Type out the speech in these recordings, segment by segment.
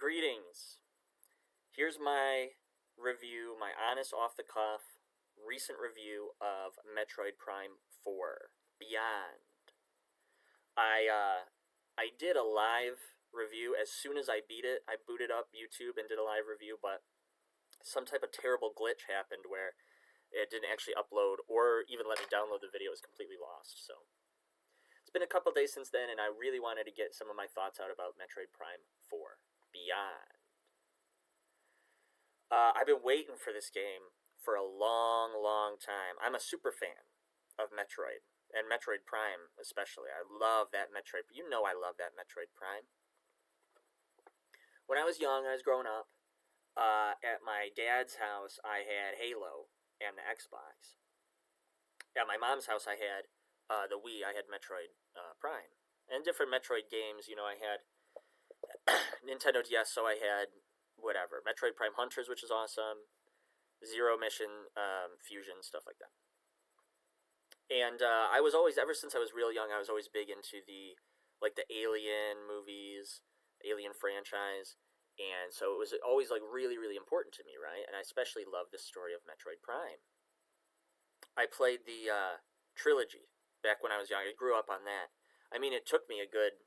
Greetings. Here's my review, my honest off-the-cuff recent review of Metroid Prime 4 Beyond. I did a live review as soon as I beat it. I booted up YouTube and did a live review, but some type of terrible glitch happened where it didn't actually upload or even let me download the video. It was completely lost. So it's been a couple days since then, and I really wanted to get some of my thoughts out about Metroid Prime 4 Beyond. I've been waiting for this game for a long time. I'm a super fan of Metroid, and Metroid Prime especially. I love that Metroid. You know I love that Metroid Prime. When I was young, I was growing up, at my dad's house, I had Halo and the Xbox. At my mom's house, I had the Wii. I had Metroid Prime. And different Metroid games, I had Nintendo DS, so I had whatever. Metroid Prime Hunters, which is awesome. Zero Mission, Fusion, stuff like that. And I was always, ever since I was real young, I was always big into the Alien movies, Alien franchise. And so it was always really important to me, right? And I especially love the story of Metroid Prime. I played the trilogy back when I was young. I grew up on that. I mean, it took me a good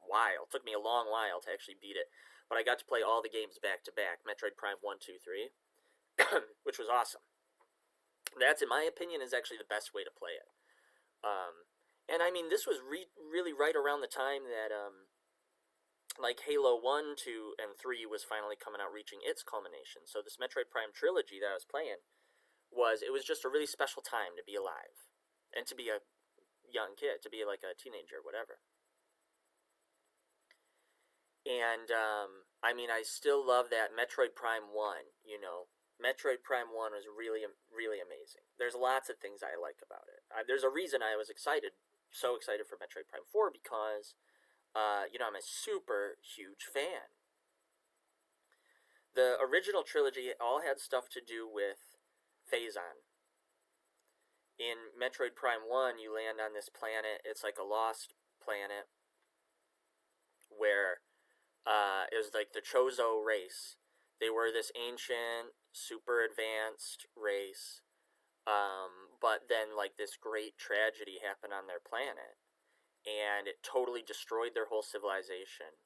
while. It took me a long while to actually beat it. But I got to play all the games back to back. Metroid Prime 1, 2, 3. Which was awesome. That's, in my opinion, is actually the best way to play it. And I mean, this was really right around the time that Halo 1, 2, and 3 was finally coming out, reaching its culmination. So this Metroid Prime trilogy that I was playing it was just a really special time to be alive. And to be a young kid, to be like a teenager, whatever. And, I mean, I still love that Metroid Prime 1, Metroid Prime 1 was really amazing. There's lots of things I like about it. There's a reason I was so excited for Metroid Prime 4, because, I'm a super huge fan. The original trilogy all had stuff to do with Phazon. In Metroid Prime 1, you land on this planet. It's like a lost planet where it was like the Chozo race. They were this ancient, super advanced race, but then this great tragedy happened on their planet, and it totally destroyed their whole civilization.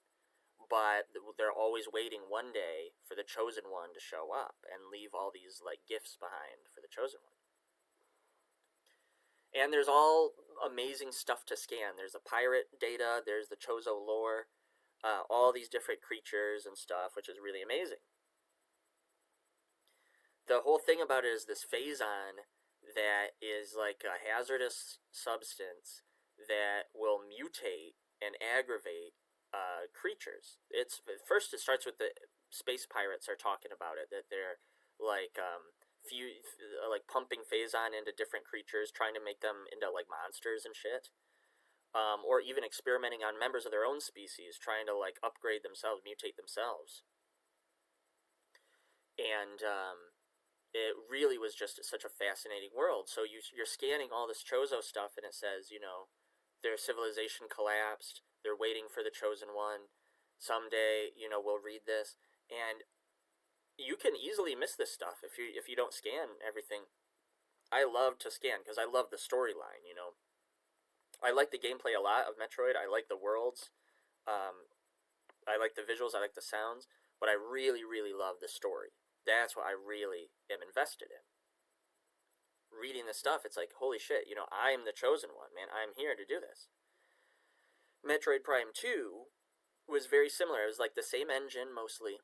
But they're always waiting one day for the Chosen One to show up and leave all these gifts behind for the Chosen One. And there's all amazing stuff to scan. There's the pirate data, there's the Chozo lore, all these different creatures and stuff, which is really amazing. The whole thing about it is this Phazon that is like a hazardous substance that will mutate and aggravate creatures. First it starts with the space pirates are talking about it, that they're pumping Phazon into different creatures, trying to make them into monsters and shit. Or even experimenting on members of their own species, trying to upgrade themselves, mutate themselves. And it really was just such a fascinating world. So you're scanning all this Chozo stuff, and it says, their civilization collapsed. They're waiting for the Chosen One. Someday, we'll read this. And you can easily miss this stuff if you don't scan everything. I love to scan because I love the storyline, I like the gameplay a lot of Metroid. I like the worlds. I like the visuals. I like the sounds. But I really love the story. That's what I really am invested in. Reading this stuff, it's like, holy shit, I'm the Chosen One, man. I'm here to do this. Metroid Prime 2 was very similar. It was the same engine, mostly.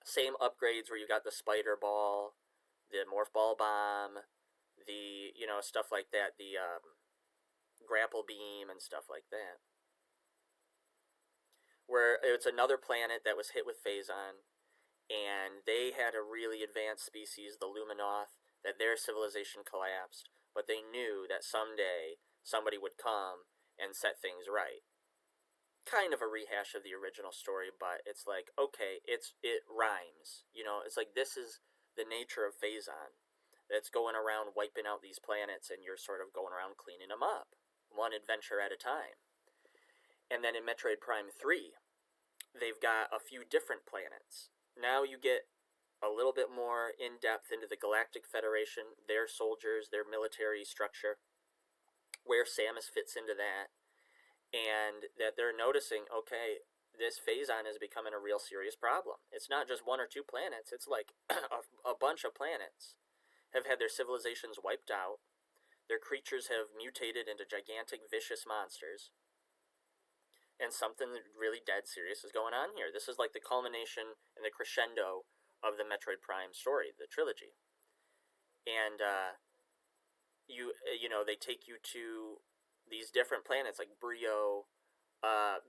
Same upgrades where you got the Spider Ball, the Morph Ball Bomb, the, stuff like that, the Grapple Beam and stuff like that. Where it's another planet that was hit with Phazon, and they had a really advanced species, the Luminoth, that their civilization collapsed, but they knew that someday somebody would come and set things right. Kind of a rehash of the original story, but it's okay, it rhymes. It's this is the nature of Phazon. That's going around wiping out these planets, and you're sort of going around cleaning them up, one adventure at a time. And then in Metroid Prime 3, they've got a few different planets. Now you get a little bit more in depth into the Galactic Federation, their soldiers, their military structure, where Samus fits into that, and that they're noticing, okay, this phazon is becoming a real serious problem. It's not just one or two planets, it's like a bunch of planets have had their civilizations wiped out, their creatures have mutated into gigantic, vicious monsters, and something really dead serious is going on here. This is like the culmination and the crescendo of the Metroid Prime story, the trilogy. And you know, they take you to these different planets like Brio,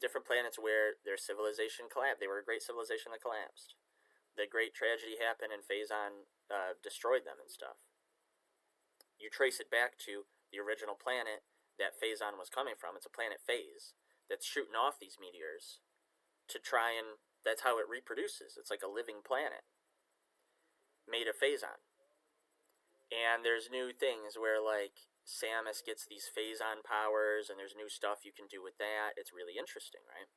different planets where their civilization collapsed. They were a great civilization that collapsed. The great tragedy happened and Phazon destroyed them and stuff. You trace it back to the original planet that Phazon was coming from. It's a planet Phase that's shooting off these meteors to try and, that's how it reproduces. It's like a living planet made of Phazon. And there's new things where, like, Samus gets these Phazon powers, and there's new stuff you can do with that. It's really interesting, right?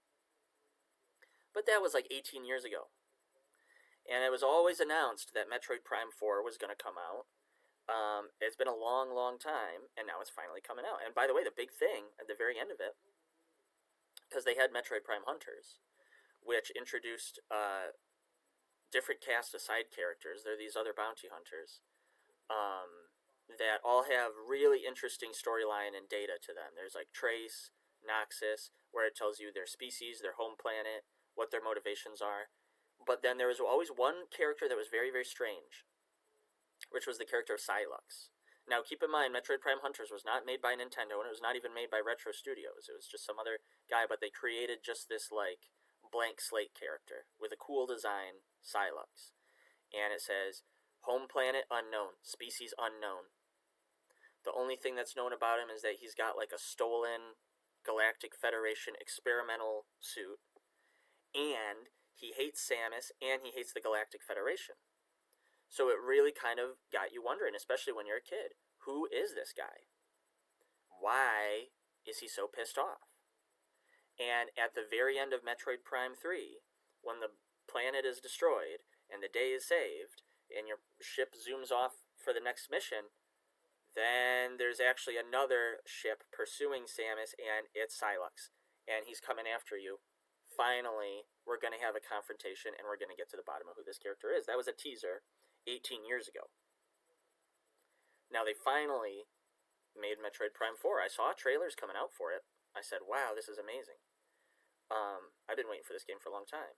But that was like 18 years ago. And it was always announced that Metroid Prime 4 was going to come out. It's been a long, long time, and now it's finally coming out. And by the way, the big thing at the very end of it, because they had Metroid Prime Hunters, which introduced different cast of side characters. They're these other bounty hunters that all have really interesting storyline and data to them. There's like Trace, Noxus, where it tells you their species, their home planet, what their motivations are. But then there was always one character that was very, very strange, which was the character of Silux. Now, keep in mind, Metroid Prime Hunters was not made by Nintendo, and it was not even made by Retro Studios. It was just some other guy, but they created just this, like, blank slate character with a cool design, Silux. And it says, home planet unknown, species unknown. The only thing that's known about him is that he's got, like, a stolen Galactic Federation experimental suit, and he hates Samus, and he hates the Galactic Federation. So it really kind of got you wondering, especially when you're a kid, who is this guy? Why is he so pissed off? And at the very end of Metroid Prime 3, when the planet is destroyed and the day is saved and your ship zooms off for the next mission, then there's actually another ship pursuing Samus, and it's Silux, and he's coming after you. Finally, we're going to have a confrontation, and we're going to get to the bottom of who this character is. That was a teaser 18 years ago. Now they finally made Metroid Prime 4. I saw trailers coming out for it. I said, wow, this is amazing. I've been waiting for this game for a long time.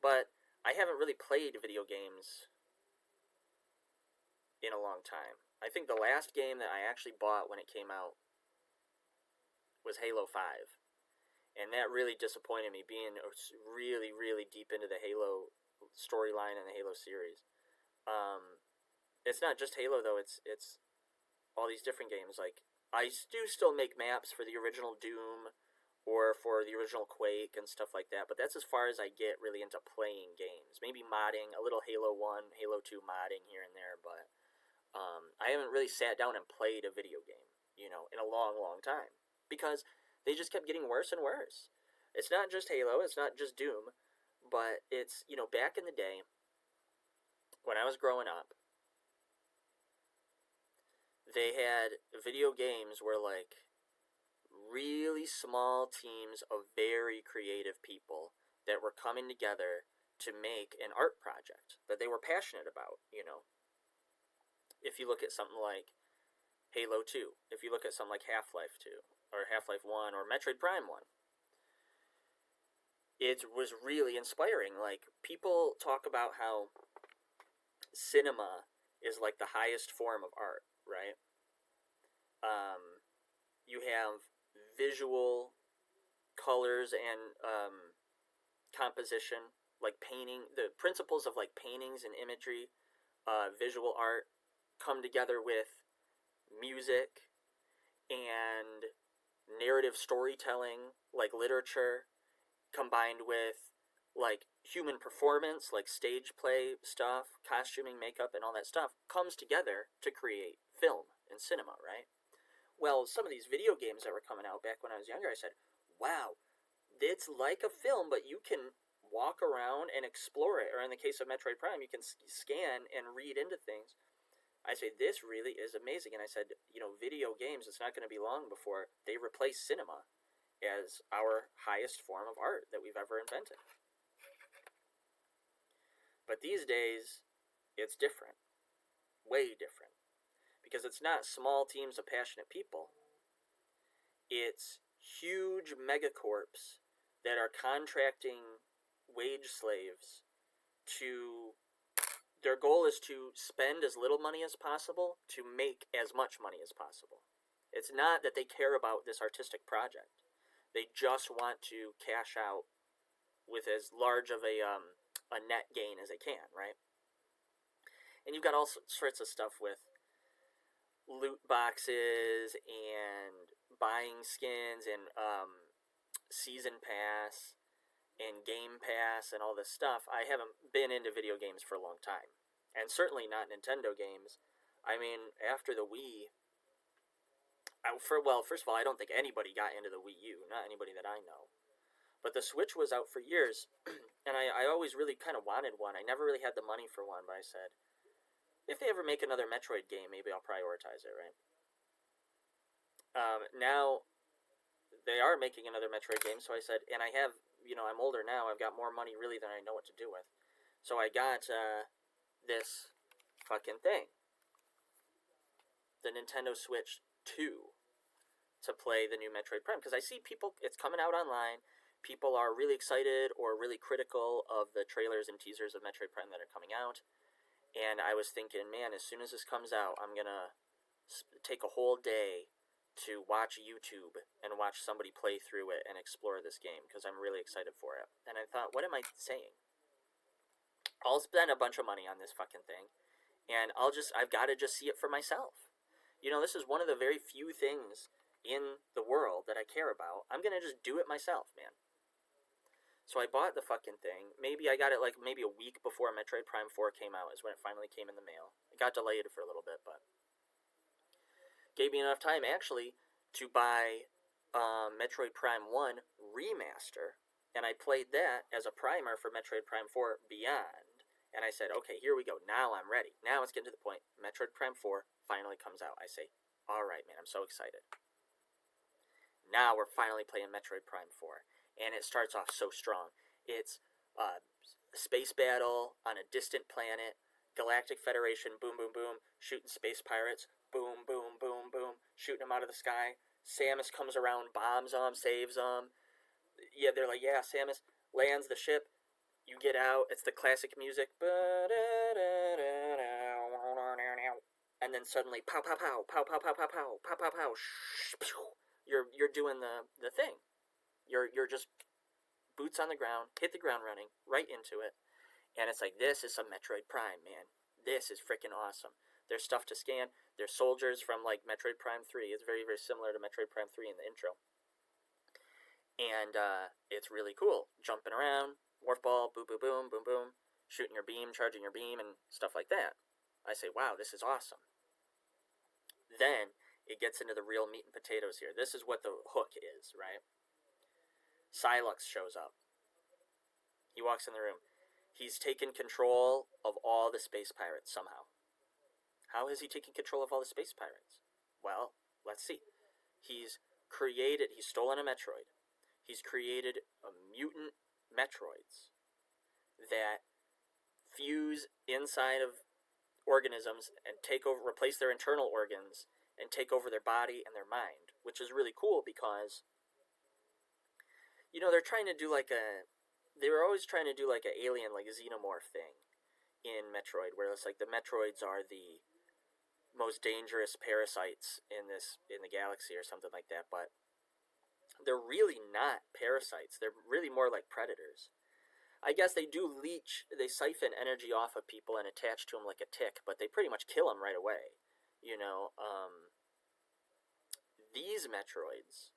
But I haven't really played video games in a long time. I think the last game that I actually bought when it came out was Halo 5. And that really disappointed me, being really, really deep into the Halo storyline and the Halo series. It's not just Halo, though. It's all these different games. Like, I do still make maps for the original Doom or for the original Quake and stuff like that, but that's as far as I get really into playing games. Maybe modding, a little Halo 1, Halo 2 modding here and there, but I haven't really sat down and played a video game, in a long, long time, because they just kept getting worse and worse. It's not just Halo, it's not just Doom, but it's, back in the day, when I was growing up, they had video games where, like, really small teams of very creative people that were coming together to make an art project that they were passionate about, If you look at something like Halo 2, if you look at something like Half-Life 2, or Half-Life 1, or Metroid Prime 1, it was really inspiring. Like, people talk about how cinema is like the highest form of art, right? You have visual colors and composition, like painting, the principles of like paintings and imagery, visual art come together with music and narrative storytelling, like literature, combined with like human performance, like stage play stuff, costuming, makeup, and all that stuff, comes together to create film and cinema, right? Well, some of these video games that were coming out back when I was younger, I said, wow, it's like a film, but you can walk around and explore it. Or in the case of Metroid Prime, you can scan and read into things. I say, this really is amazing. And I said, video games, it's not going to be long before they replace cinema as our highest form of art that we've ever invented. But these days, it's different. Way different. Because it's not small teams of passionate people. It's huge megacorps that are contracting wage slaves to... Their goal is to spend as little money as possible to make as much money as possible. It's not that they care about this artistic project. They just want to cash out with as large of a net gain as they can, right? And you've got all sorts of stuff with loot boxes and buying skins and season pass and game pass and all this stuff. I haven't been into video games for a long time, and certainly not Nintendo games. I mean, after the Wii, first of all, I don't think anybody got into the Wii U, not anybody that I know. But the Switch was out for years, and I always really kind of wanted one. I never really had the money for one, but I said, if they ever make another Metroid game, maybe I'll prioritize it, right? Now, they are making another Metroid game, so I said, and I have, I'm older now, I've got more money really than I know what to do with. So I got this fucking thing. The Nintendo Switch 2 to play the new Metroid Prime. Because I see people, it's coming out online, people are really excited or really critical of the trailers and teasers of Metroid Prime that are coming out. And I was thinking, man, as soon as this comes out, I'm going to take a whole day to watch YouTube and watch somebody play through it and explore this game, because I'm really excited for it. And I thought, what am I saying? I'll spend a bunch of money on this fucking thing, and I've got to just see it for myself. This is one of the very few things in the world that I care about. I'm going to just do it myself, man. So I bought the fucking thing. Maybe I got it maybe a week before Metroid Prime 4 came out is when it finally came in the mail. It got delayed for a little bit, but gave me enough time actually to buy Metroid Prime 1 Remaster, and I played that as a primer for Metroid Prime 4 Beyond. And I said, okay, here we go. Now I'm ready. Now it's getting to the point. Metroid Prime 4 finally comes out. I say, all right, man, I'm so excited. Now we're finally playing Metroid Prime 4. And it starts off so strong. It's a space battle on a distant planet. Galactic Federation, boom, boom, boom. Shooting space pirates, boom, boom, boom, boom. Shooting them out of the sky. Samus comes around, bombs them, saves them. Yeah, they're like, yeah, Samus lands the ship. You get out. It's the classic music. And then suddenly, pow, pow, pow, pow, pow, pow, pow, pow, pow, pow, pow. You're doing the thing. You're just boots on the ground, hit the ground running, right into it. And it's like, this is some Metroid Prime, man. This is freaking awesome. There's stuff to scan. There's soldiers from, Metroid Prime 3. It's very, very similar to Metroid Prime 3 in the intro. And it's really cool. Jumping around, morph ball, boom, boom, boom, boom, boom. Shooting your beam, charging your beam, and stuff like that. I say, wow, this is awesome. Then it gets into the real meat and potatoes here. This is what the hook is, right? Psylocke shows up. He walks in the room. He's taken control of all the space pirates somehow. How has he taken control of all the space pirates? Well, let's see. He's stolen a Metroid. He's created a mutant Metroids that fuse inside of organisms and replace their internal organs and take over their body and their mind, which is really cool because they're trying to do they were always trying to do an alien, xenomorph thing in Metroid, where it's the Metroids are the most dangerous parasites in the galaxy or something like that, but they're really not parasites. They're really more like predators. I guess they do they siphon energy off of people and attach to them like a tick, but they pretty much kill them right away. These Metroids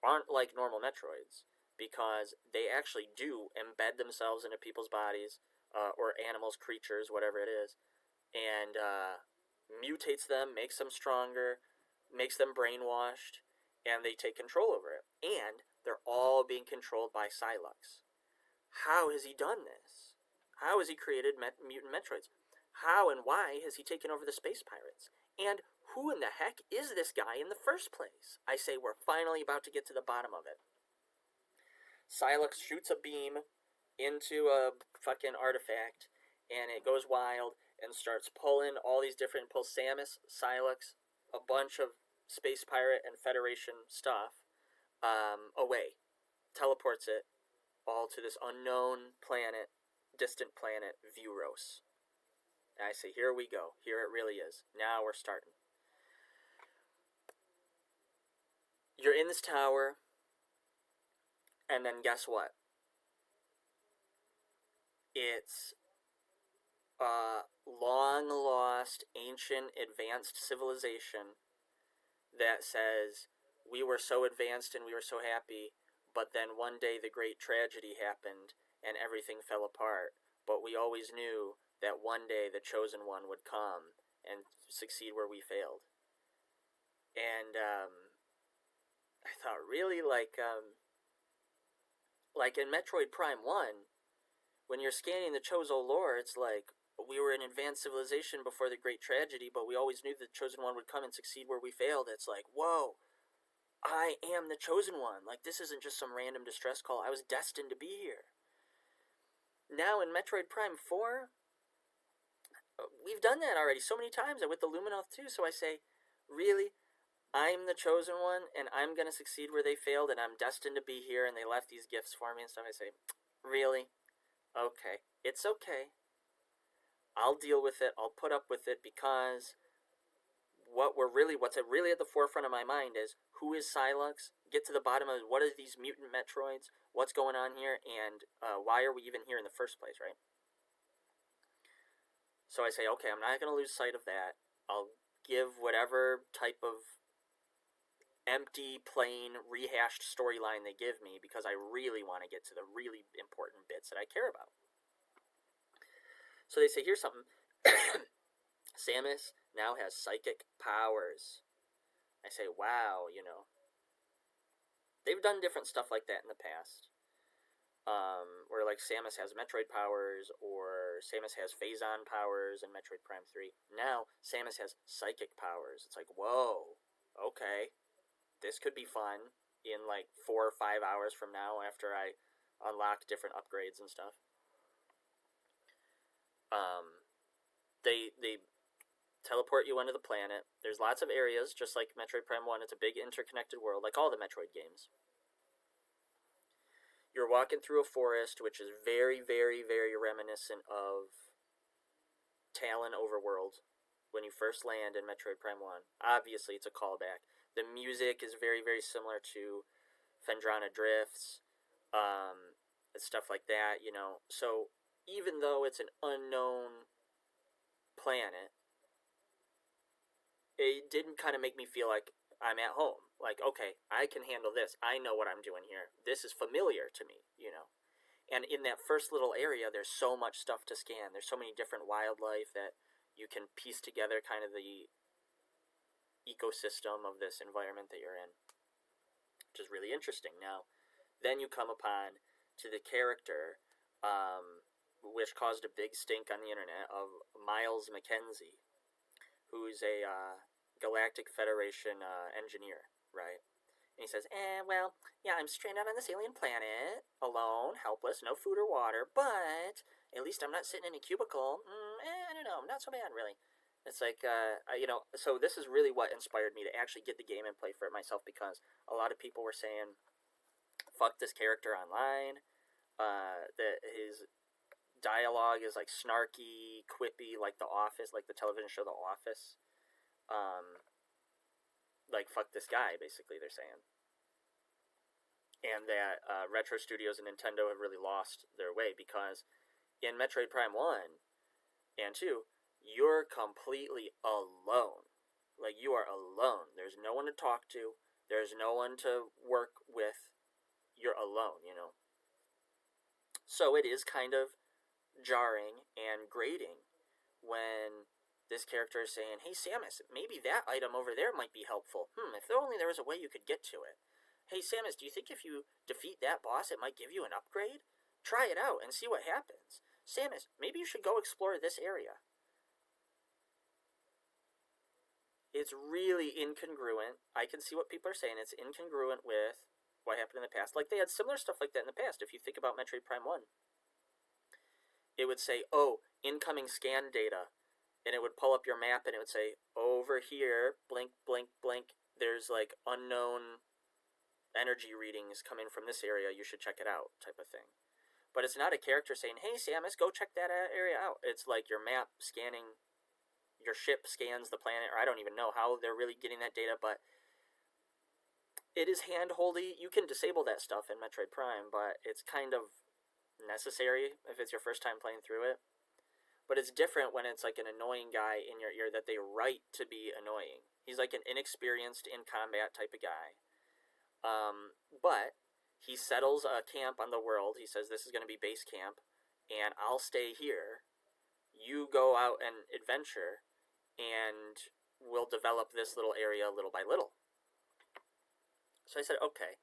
aren't like normal Metroids, because they actually do embed themselves into people's bodies, or animals, creatures, whatever it is, and mutates them, makes them stronger, makes them brainwashed, and they take control over it. And They're all being controlled by Psylocke. How has he done this? How has he created mutant Metroids? How and why has he taken over the space pirates? And who in the heck is this guy in the first place? I say we're finally about to get to the bottom of it. Psylocke shoots a beam into a fucking artifact, and it goes wild and starts pulling all these different, pulls Samus, Psylocke, a bunch of space pirate and Federation stuff away. Teleports it all to this unknown planet, distant planet, Vuros. And I say, here we go. Here it really is. Now we're starting. You're in this tower, and then guess what? It's a long-lost, ancient, advanced civilization that says, we were so advanced and we were so happy, but then one day the great tragedy happened and everything fell apart. But we always knew that one day the chosen one would come and succeed where we failed. And I thought, really, like in Metroid Prime 1, when you're scanning the Chozo lore, it's like, we were an advanced civilization before the great tragedy, but we always knew the chosen one would come and succeed where we failed. It's like, whoa, I am the chosen one. Like, this isn't just some random distress call. I was destined to be here. Now in Metroid Prime 4, we've done that already so many times, and with the Luminoth too, so I say, really? I'm the chosen one, and I'm going to succeed where they failed, and I'm destined to be here, and they left these gifts for me and stuff. I say, really? Okay. It's okay. I'll deal with it. I'll put up with it, because what's really at the forefront of my mind is, who is Psylocke? Get to the bottom of what are these mutant Metroids? What's going on here? And why are we even here in the first place, right? So I say, okay, I'm not going to lose sight of that. I'll give whatever type of empty, plain, rehashed storyline they give me, because I really want to get to the really important bits that I care about. So they say, here's something. Samus now has psychic powers. I say, wow, they've done different stuff like that in the past. Where like Samus has Metroid powers, or Samus has Phazon powers in Metroid Prime 3. Now, Samus has psychic powers. It's like, whoa, okay. This could be fun in like 4 or 5 hours from now, after I unlock different upgrades and stuff. They teleport you onto the planet. There's lots of areas, just like Metroid Prime 1. It's a big interconnected world, like all the Metroid games. You're walking through a forest, which is very, very, very reminiscent of Talon Overworld when you first land in Metroid Prime 1. Obviously, it's a callback. The music is very, very similar to Phendrana Drifts, stuff like that, So even though it's an unknown planet, it didn't kind of make me feel like I'm at home. Like, okay, I can handle this. I know what I'm doing here. This is familiar to me, And in that first little area, there's so much stuff to scan. There's so many different wildlife that you can piece together kind of the ecosystem of this environment that you're in, which is really interesting. Now, then you come upon to the character, which caused a big stink on the internet, of Miles McKenzie, who's a Galactic Federation engineer, right? And he says, I'm stranded on this alien planet, alone, helpless, no food or water, but at least I'm not sitting in a cubicle. I don't know, not so bad, really. It's like, so this is really what inspired me to actually get the game and play for it myself, because a lot of people were saying, fuck this character online, that his dialogue is like snarky, quippy, like The Office, like the television show The Office. Like, fuck this guy, basically, they're saying. And that Retro Studios and Nintendo have really lost their way, because in Metroid Prime 1 and 2, you're completely alone. Like, you are alone. There's no one to talk to. There's no one to work with. You're alone, So it is kind of jarring and grating when this character is saying, hey, Samus, maybe that item over there might be helpful. If only there was a way you could get to it. Hey, Samus, do you think if you defeat that boss, it might give you an upgrade? Try it out and see what happens. Samus, maybe you should go explore this area. It's really incongruent. I can see what people are saying. It's incongruent with what happened in the past. Like, they had similar stuff like that in the past. If you think about Metroid Prime 1, it would say, oh, incoming scan data. And it would pull up your map and it would say, over here, blink, blink, blink, there's like unknown energy readings coming from this area. You should check it out, type of thing. But it's not a character saying, hey, Samus, go check that area out. It's like your map scanning, your ship scans the planet, or I don't even know how they're really getting that data, but it is hand-holdy. You can disable that stuff in Metroid Prime, but it's kind of necessary if it's your first time playing through it. But it's different when it's like an annoying guy in your ear that they write to be annoying. He's like an inexperienced in combat type of guy. But he settles a camp on the world. He says, this is going to be base camp, and I'll stay here. You go out and adventure, and we'll develop this little area little by little. So I said, okay.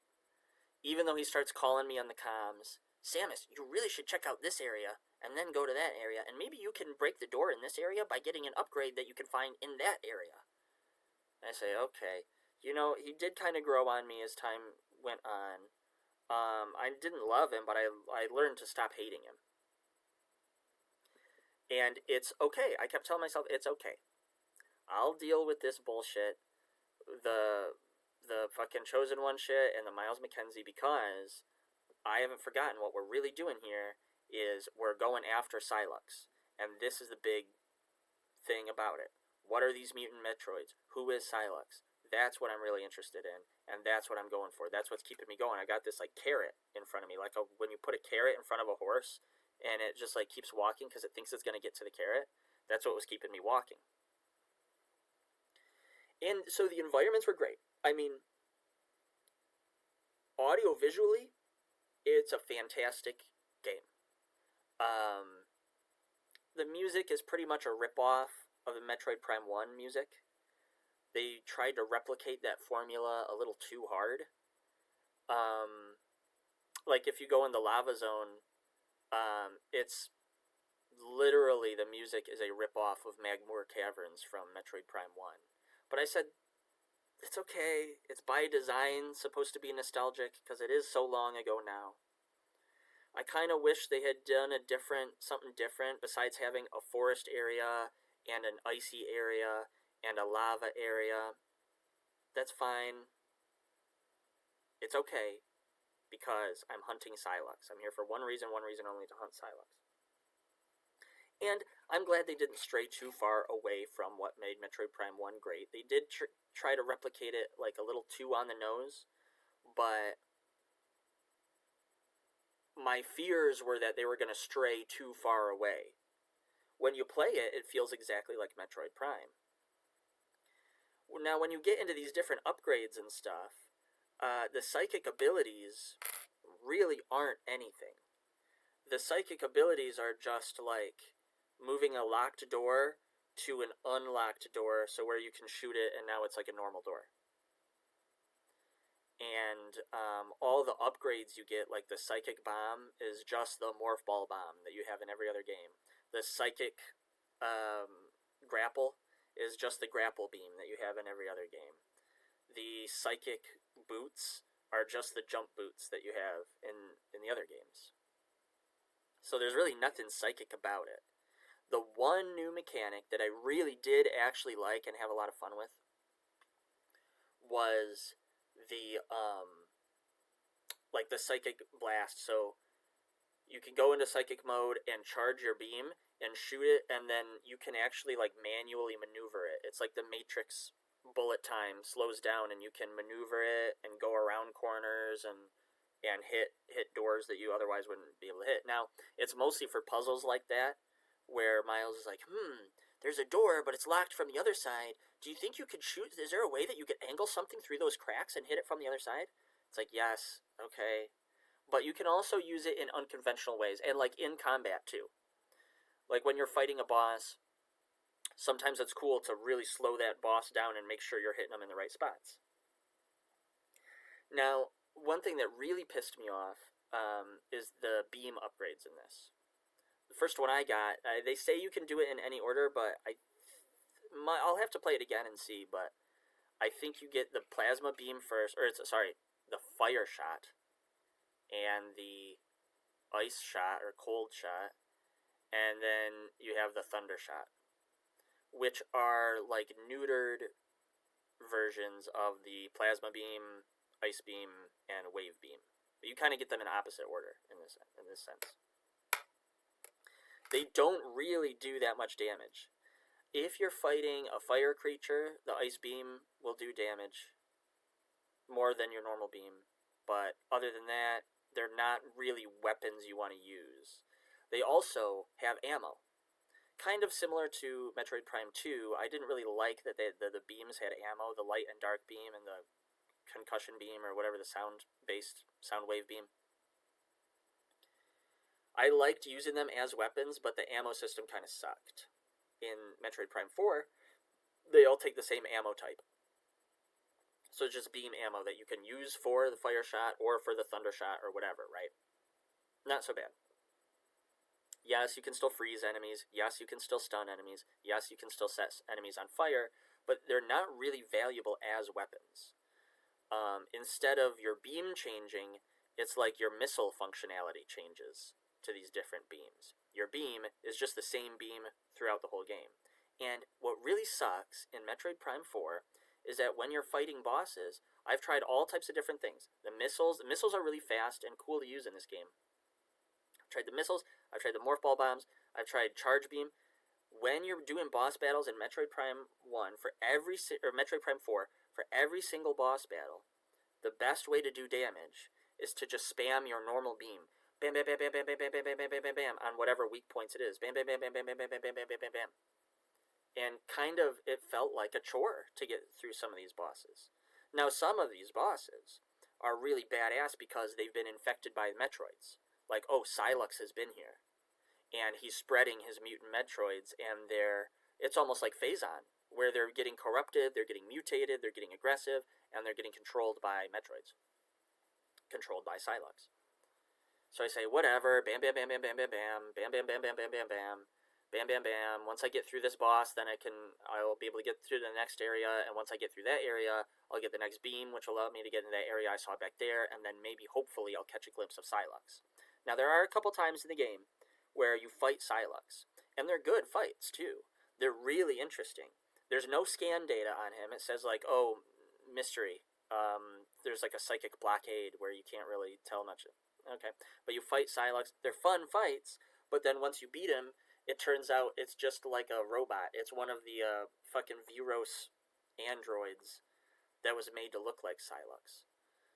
Even though he starts calling me on the comms, Samus, you really should check out this area, and then go to that area, and maybe you can break the door in this area by getting an upgrade that you can find in that area. And I say, okay. You know, he did kind of grow on me as time went on. I didn't love him, but I learned to stop hating him. And it's okay. I kept telling myself, it's okay. I'll deal with this bullshit, the fucking Chosen One shit and the Miles McKenzie, because I haven't forgotten what we're really doing here is we're going after Sylux. And this is the big thing about it. What are these mutant Metroids? Who is Sylux? That's what I'm really interested in, and that's what I'm going for. That's what's keeping me going. I got this, like, carrot in front of me, like when you put a carrot in front of a horse, and it just, like, keeps walking because it thinks it's going to get to the carrot. That's what was keeping me walking. And so the environments were great. I mean, audio-visually, it's a fantastic game. The music is pretty much a rip-off of the Metroid Prime 1 music. They tried to replicate that formula a little too hard. Like, if you go in the lava zone, it's literally, the music is a rip-off of Magmoor Caverns from Metroid Prime 1. But I said, it's okay. It's by design supposed to be nostalgic, because it is so long ago now. I kind of wish they had done something different, besides having a forest area, and an icy area, and a lava area. That's fine. It's okay, because I'm hunting Sylux. I'm here for one reason only, to hunt Sylux. And I'm glad they didn't stray too far away from what made Metroid Prime 1 great. They did try to replicate it like a little too on the nose, but my fears were that they were going to stray too far away. When you play it, it feels exactly like Metroid Prime. Now, when you get into these different upgrades and stuff, the psychic abilities really aren't anything. The psychic abilities are just like moving a locked door to an unlocked door, so where you can shoot it and now it's like a normal door. And all the upgrades you get, like the psychic bomb, is just the morph ball bomb that you have in every other game. The psychic grapple is just the grapple beam that you have in every other game. The psychic boots are just the jump boots that you have in the other games. So there's really nothing psychic about it. The one new mechanic that I really did actually like and have a lot of fun with was the like the psychic blast. So you can go into psychic mode and charge your beam and shoot it, and then you can actually like manually maneuver it. It's like the Matrix bullet time slows down, and you can maneuver it and go around corners and hit doors that you otherwise wouldn't be able to hit. Now, it's mostly for puzzles like that, where Miles is like, there's a door, but it's locked from the other side. Do you think you could shoot? Is there a way that you could angle something through those cracks and hit it from the other side? It's like, yes, okay. But you can also use it in unconventional ways, and like in combat too. Like when you're fighting a boss, sometimes it's cool to really slow that boss down and make sure you're hitting them in the right spots. Now, one thing that really pissed me off is the beam upgrades in this. The first one I got, they say you can do it in any order, but I'll have to play it again and see. But I think you get the plasma beam first, or the fire shot, and the ice shot or cold shot, and then you have the thunder shot, which are like neutered versions of the plasma beam, ice beam, and wave beam. But you kind of get them in opposite order in this sense. They don't really do that much damage. If you're fighting a fire creature, the ice beam will do damage more than your normal beam. But other than that, they're not really weapons you want to use. They also have ammo. Kind of similar to Metroid Prime 2, I didn't really like that the beams had ammo, the light and dark beam and the concussion beam or whatever the sound wave beam. I liked using them as weapons, but the ammo system kind of sucked. In Metroid Prime 4, they all take the same ammo type. So it's just beam ammo that you can use for the fire shot or for the thunder shot or whatever, right? Not so bad. Yes, you can still freeze enemies. Yes, you can still stun enemies. Yes, you can still set enemies on fire, but they're not really valuable as weapons. Instead of your beam changing, it's like your missile functionality changes to these different beams. Your beam is just the same beam throughout the whole game. And what really sucks in Metroid Prime 4 is that when you're fighting bosses, I've tried all types of different things. The missiles are really fast and cool to use in this game. I've tried the missiles, I've tried the morph ball bombs, I've tried charge beam. When you're doing boss battles in Metroid Prime 1 or Metroid Prime 4, for every single boss battle, the best way to do damage is to just spam your normal beam. Bam, bam, bam, bam, bam, bam, bam, bam, bam, bam, bam, bam, on whatever weak points it is. Bam, bam, bam, bam, bam, bam, bam, bam, bam, bam, bam, bam, bam. And kind of, it felt like a chore to get through some of these bosses. Now, some of these bosses are really badass because they've been infected by Metroids. Like, oh, Silux has been here. And he's spreading his mutant Metroids, and it's almost like Phazon, where they're getting corrupted, they're getting mutated, they're getting aggressive, and they're getting controlled by Metroids. Controlled by Silux. So I say, whatever, bam, bam, bam, bam, bam, bam, bam, bam, bam, bam, bam, bam, bam, bam, bam, bam, bam. Once I get through this boss, then I'll be able to get through the next area, and once I get through that area, I'll get the next beam, which will allow me to get into that area I saw back there, and then maybe, hopefully, I'll catch a glimpse of Silux. Now, there are a couple times in the game where you fight Silux, and they're good fights, too. They're really interesting. There's no scan data on him. It says, like, oh, mystery. There's, like, a psychic blockade where you can't really tell much. Okay, but you fight Silux. They're fun fights, but then once you beat him, it turns out it's just like a robot. It's one of the fucking Vuros androids that was made to look like Silux.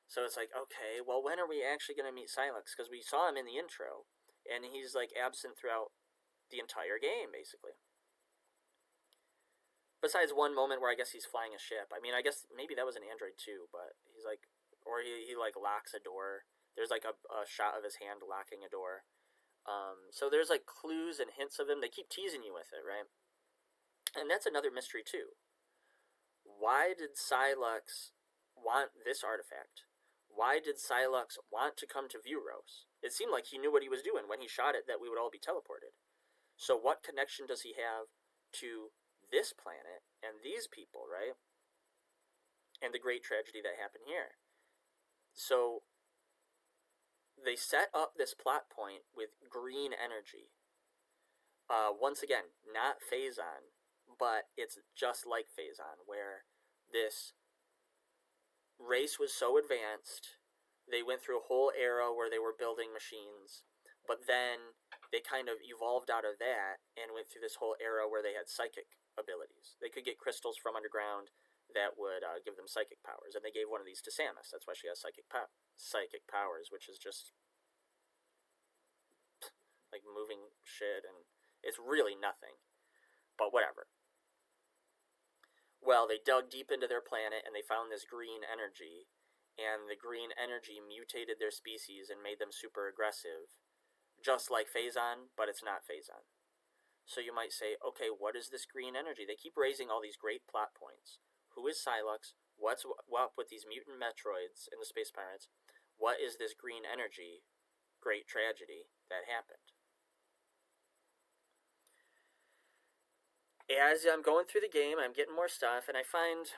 So it's like, okay, well, when are we actually going to meet Silux? Because we saw him in the intro, and he's like absent throughout the entire game, basically. Besides one moment where I guess he's flying a ship. I mean, I guess maybe that was an android too, but he's like, or he like locks a door. There's like a shot of his hand locking a door. So there's like clues and hints of him. They keep teasing you with it, right? And that's another mystery too. Why did Silux want this artifact? Why did Silux want to come to Vuros? It seemed like he knew what he was doing when he shot it, that we would all be teleported. So what connection does he have to this planet and these people, right? And the great tragedy that happened here. So they set up this plot point with green energy. Once again, not Phazon, but it's just like Phazon, where this race was so advanced, they went through a whole era where they were building machines, but then they kind of evolved out of that and went through this whole era where they had psychic abilities. They could get crystals from underground that would give them psychic powers, and they gave one of these to Samus. That's why she has psychic powers, which is just like moving shit, and it's really nothing, but whatever. Well, they dug deep into their planet, and they found this green energy, and the green energy mutated their species and made them super aggressive, just like Phazon, but it's not Phazon. So you might say, okay, what is this green energy? They keep raising all these great plot points. Who is Silux? What's up with these mutant Metroids and the space pirates? What is this green energy great tragedy that happened? As I'm going through the game, I'm getting more stuff, and I find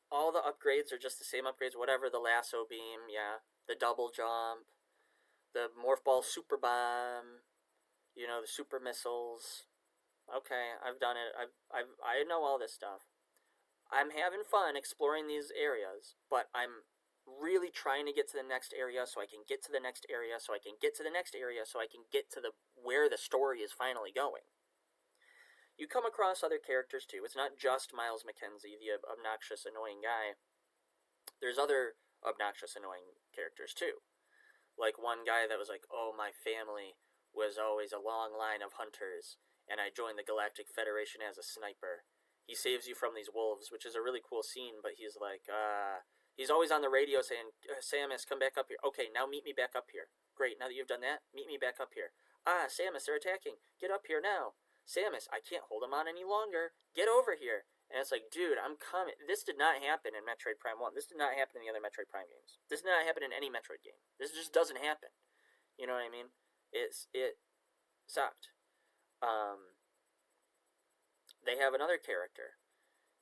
all the upgrades are just the same upgrades, whatever, the lasso beam, yeah, the double jump, the morph ball super bomb, the super missiles. Okay, I've done it. I know all this stuff. I'm having fun exploring these areas, but I'm really trying to get to the next area so I can get to the next area so I can get to the next area so I can get to the where the story is finally going. You come across other characters too. It's not just Miles McKenzie, the obnoxious, annoying guy. There's other obnoxious, annoying characters too. Like one guy that was like, oh, my family was always a long line of hunters, and I joined the Galactic Federation as a sniper. He saves you from these wolves, which is a really cool scene, but he's like, he's always on the radio saying, Samus, come back up here. Okay, now meet me back up here. Great, now that you've done that, meet me back up here. Samus, they're attacking. Get up here now. Samus, I can't hold them on any longer. Get over here. And it's like, dude, I'm coming. This did not happen in Metroid Prime 1. This did not happen in the other Metroid Prime games. This did not happen in any Metroid game. This just doesn't happen. You know what I mean? It sucked. They have another character.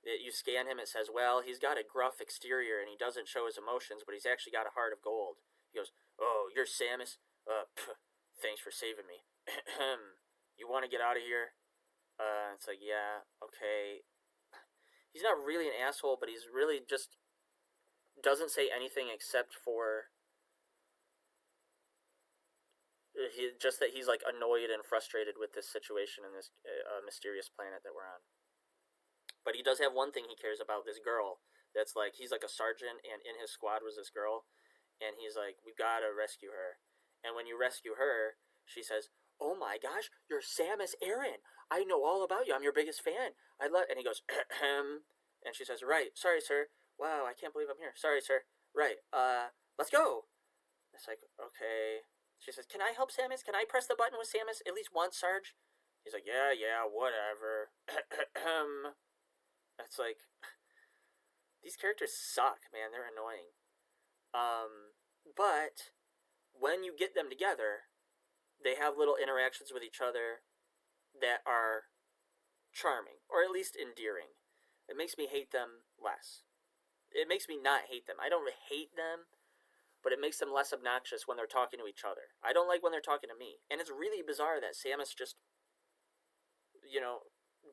You scan him, it says, well, he's got a gruff exterior and he doesn't show his emotions, but he's actually got a heart of gold. He goes, oh, you're Samus? Thanks for saving me. You want to get out of here? It's like, yeah, okay. He's not really an asshole, but he's really just doesn't say anything except for just that he's like annoyed and frustrated with this situation in this mysterious planet that we're on. But he does have one thing he cares about, this girl that's like, he's like a sergeant, and in his squad was this girl, and he's like, we gotta rescue her. And when you rescue her, she says, oh my gosh, you're Samus Aran. I know all about you. I'm your biggest fan. And he goes, and she says, right, sorry, sir. Wow, I can't believe I'm here. Sorry, sir. Right, let's go. It's like, okay. She says, can I help Samus? Can I press the button with Samus at least once, Sarge? He's like, yeah, whatever. That's like, these characters suck, man. They're annoying. But when you get them together, they have little interactions with each other that are charming, or at least endearing. It makes me hate them less. It makes me not hate them. I don't hate them, but it makes them less obnoxious when they're talking to each other. I don't like when they're talking to me. And it's really bizarre that Samus just,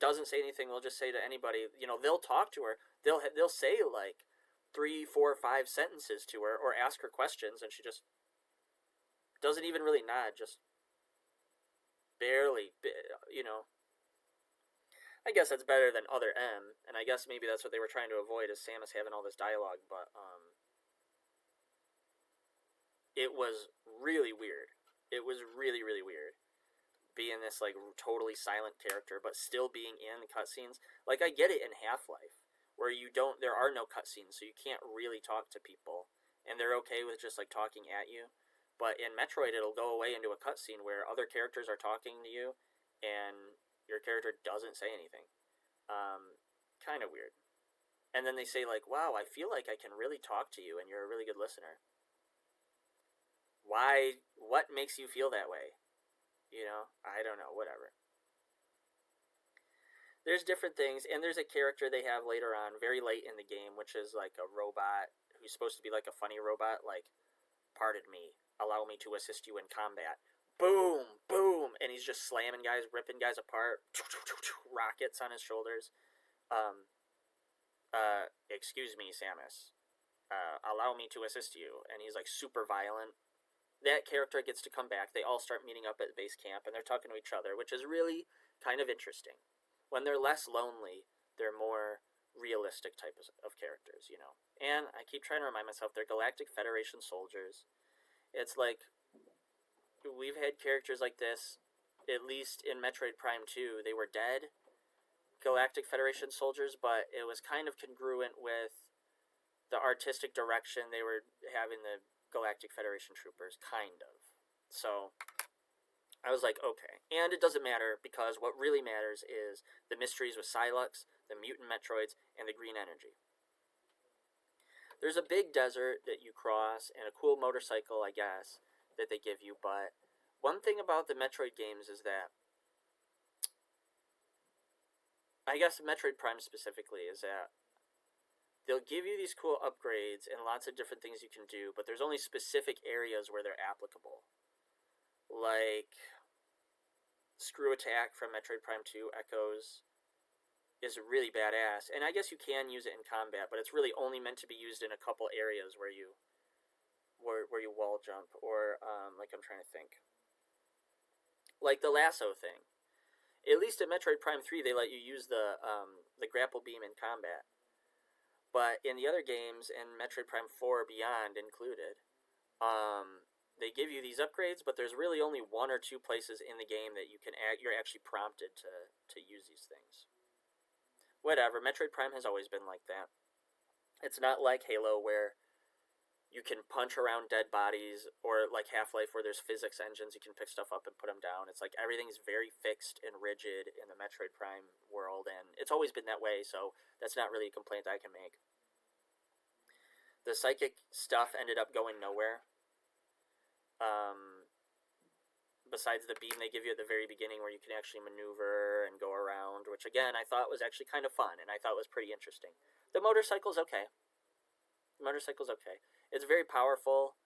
doesn't say anything. Will just say to anybody, they'll talk to her. They'll say like 3, 4, 5 sentences to her or ask her questions, and she just doesn't even really nod, just barely, I guess that's better than other M, and I guess maybe that's what they were trying to avoid, is Samus having all this dialogue, but it was really weird. It was really, really weird being this like totally silent character, but still being in cutscenes. Like, I get it in Half-Life, where there are no cutscenes, so you can't really talk to people, and they're okay with just like talking at you. But in Metroid, it'll go away into a cutscene where other characters are talking to you, and your character doesn't say anything. Kind of weird. And then they say like, wow, I feel like I can really talk to you, and you're a really good listener. Why? What makes you feel that way? I don't know, whatever. There's different things, and there's a character they have later on, very late in the game, which is like a robot who's supposed to be like a funny robot, like, pardon me, allow me to assist you in combat. Boom, boom, and he's just slamming guys, ripping guys apart, rockets on his shoulders. Excuse me, Samus. Allow me to assist you. And he's like super violent. That character gets to come back. They all start meeting up at base camp, and they're talking to each other, which is really kind of interesting. When they're less lonely, they're more realistic type of characters, And I keep trying to remind myself, they're Galactic Federation soldiers. It's like, we've had characters like this, at least in Metroid Prime 2, they were dead Galactic Federation soldiers, but it was kind of congruent with the artistic direction they were having the Galactic Federation troopers, kind of. So, I was like, okay. And it doesn't matter, because what really matters is the mysteries with Psylux, the mutant Metroids, and the green energy. There's a big desert that you cross and a cool motorcycle, I guess, that they give you. But one thing about the Metroid games is that, I guess Metroid Prime specifically, is that they'll give you these cool upgrades and lots of different things you can do, but there's only specific areas where they're applicable. Like, Screw Attack from Metroid Prime 2 Echoes is really badass, and I guess you can use it in combat, but it's really only meant to be used in a couple areas where you wall jump, or like, I'm trying to think, like the lasso thing. At least in Metroid Prime 3, they let you use the grapple beam in combat. But in the other games, and Metroid Prime 4 Beyond included, they give you these upgrades, but there's really only one or two places in the game that you're actually prompted to use these things. Whatever, Metroid Prime has always been like that. It's not like Halo where you can punch around dead bodies, or like Half-Life where there's physics engines, you can pick stuff up and put them down. It's like everything's very fixed and rigid in the Metroid Prime world, and it's always been that way, so that's not really a complaint I can make. The psychic stuff ended up going nowhere. Besides the beam they give you at the very beginning where you can actually maneuver and go around, which again I thought was actually kind of fun and I thought was pretty interesting. The motorcycle's okay. It's very powerful,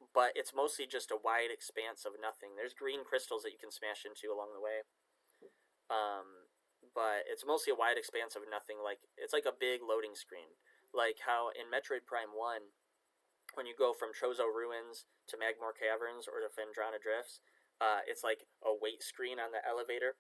but it's mostly just a wide expanse of nothing. There's green crystals that you can smash into along the way, but it's mostly a wide expanse of nothing. Like, it's like a big loading screen, like how in Metroid Prime 1, when you go from Chozo Ruins to Magmore Caverns or to Phendrana Drifts, it's like a wait screen on the elevator,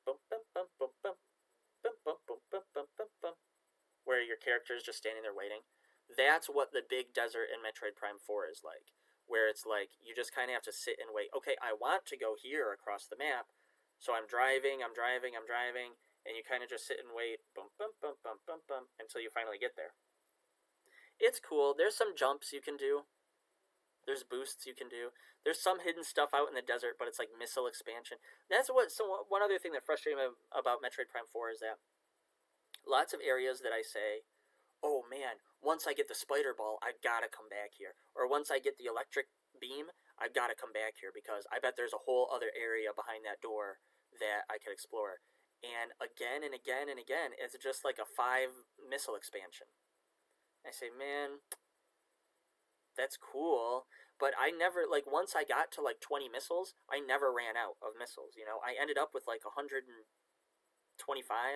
where your character is just standing there waiting. That's what the big desert in Metroid Prime 4 is like, where it's like you just kind of have to sit and wait. Okay, I want to go here across the map, so I'm driving, and you kind of just sit and wait, until you finally get there. It's cool. There's some jumps you can do. There's boosts you can do. There's some hidden stuff out in the desert, but it's like missile expansion. One other thing that frustrated me about Metroid Prime 4 is that lots of areas that I say, oh man, once I get the spider ball, I've got to come back here. Or once I get the electric beam, I've got to come back here because I bet there's a whole other area behind that door that I could explore. And again and again and again, it's just like a 5 missile expansion. I say, man, that's cool, but I never, like, once I got to like 20 missiles, I never ran out of missiles, you know? I ended up with like 125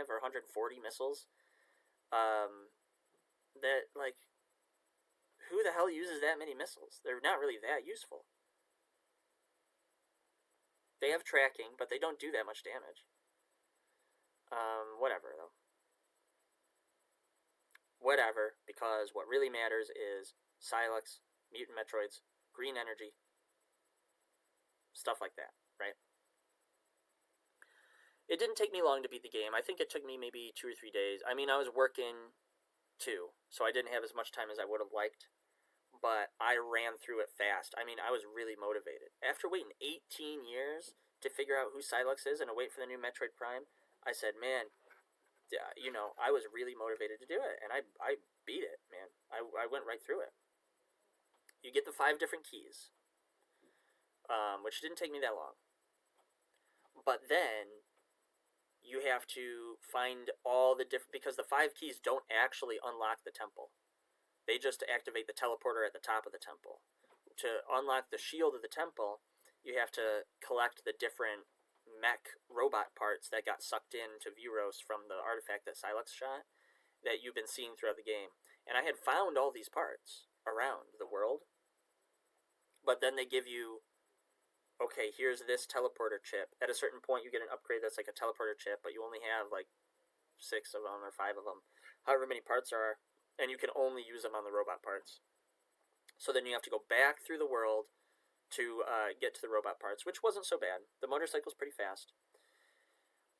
or 140 missiles. That, like, who the hell uses that many missiles? They're not really that useful. They have tracking, but they don't do that much damage. Whatever, though. Whatever, because what really matters is Silex, Mutant Metroids, green energy, stuff like that, right? It didn't take me long to beat the game. I think it took me maybe 2 or 3 days. I mean, I was working too, so I didn't have as much time as I would have liked, but I ran through it fast. I mean, I was really motivated. After waiting 18 years to figure out who Silex is and to wait for the new Metroid Prime, I said, man, you know, I was really motivated to do it, and I beat it, man. I went right through it. You get the 5 different keys, which didn't take me that long. But then you have to find all the different, because the 5 keys don't actually unlock the temple. They just activate the teleporter at the top of the temple. To unlock the shield of the temple, you have to collect the different mech robot parts that got sucked into Vuros from the artifact that Silex shot, that you've been seeing throughout the game. And I had found all these parts around the world, but then they give you, okay, here's this teleporter chip. At a certain point, you get an upgrade that's like a teleporter chip, but you only have like 6 of them or 5 of them, however many parts there are, and you can only use them on the robot parts. So then you have to go back through the world to get to the robot parts, which wasn't so bad. The motorcycle's pretty fast.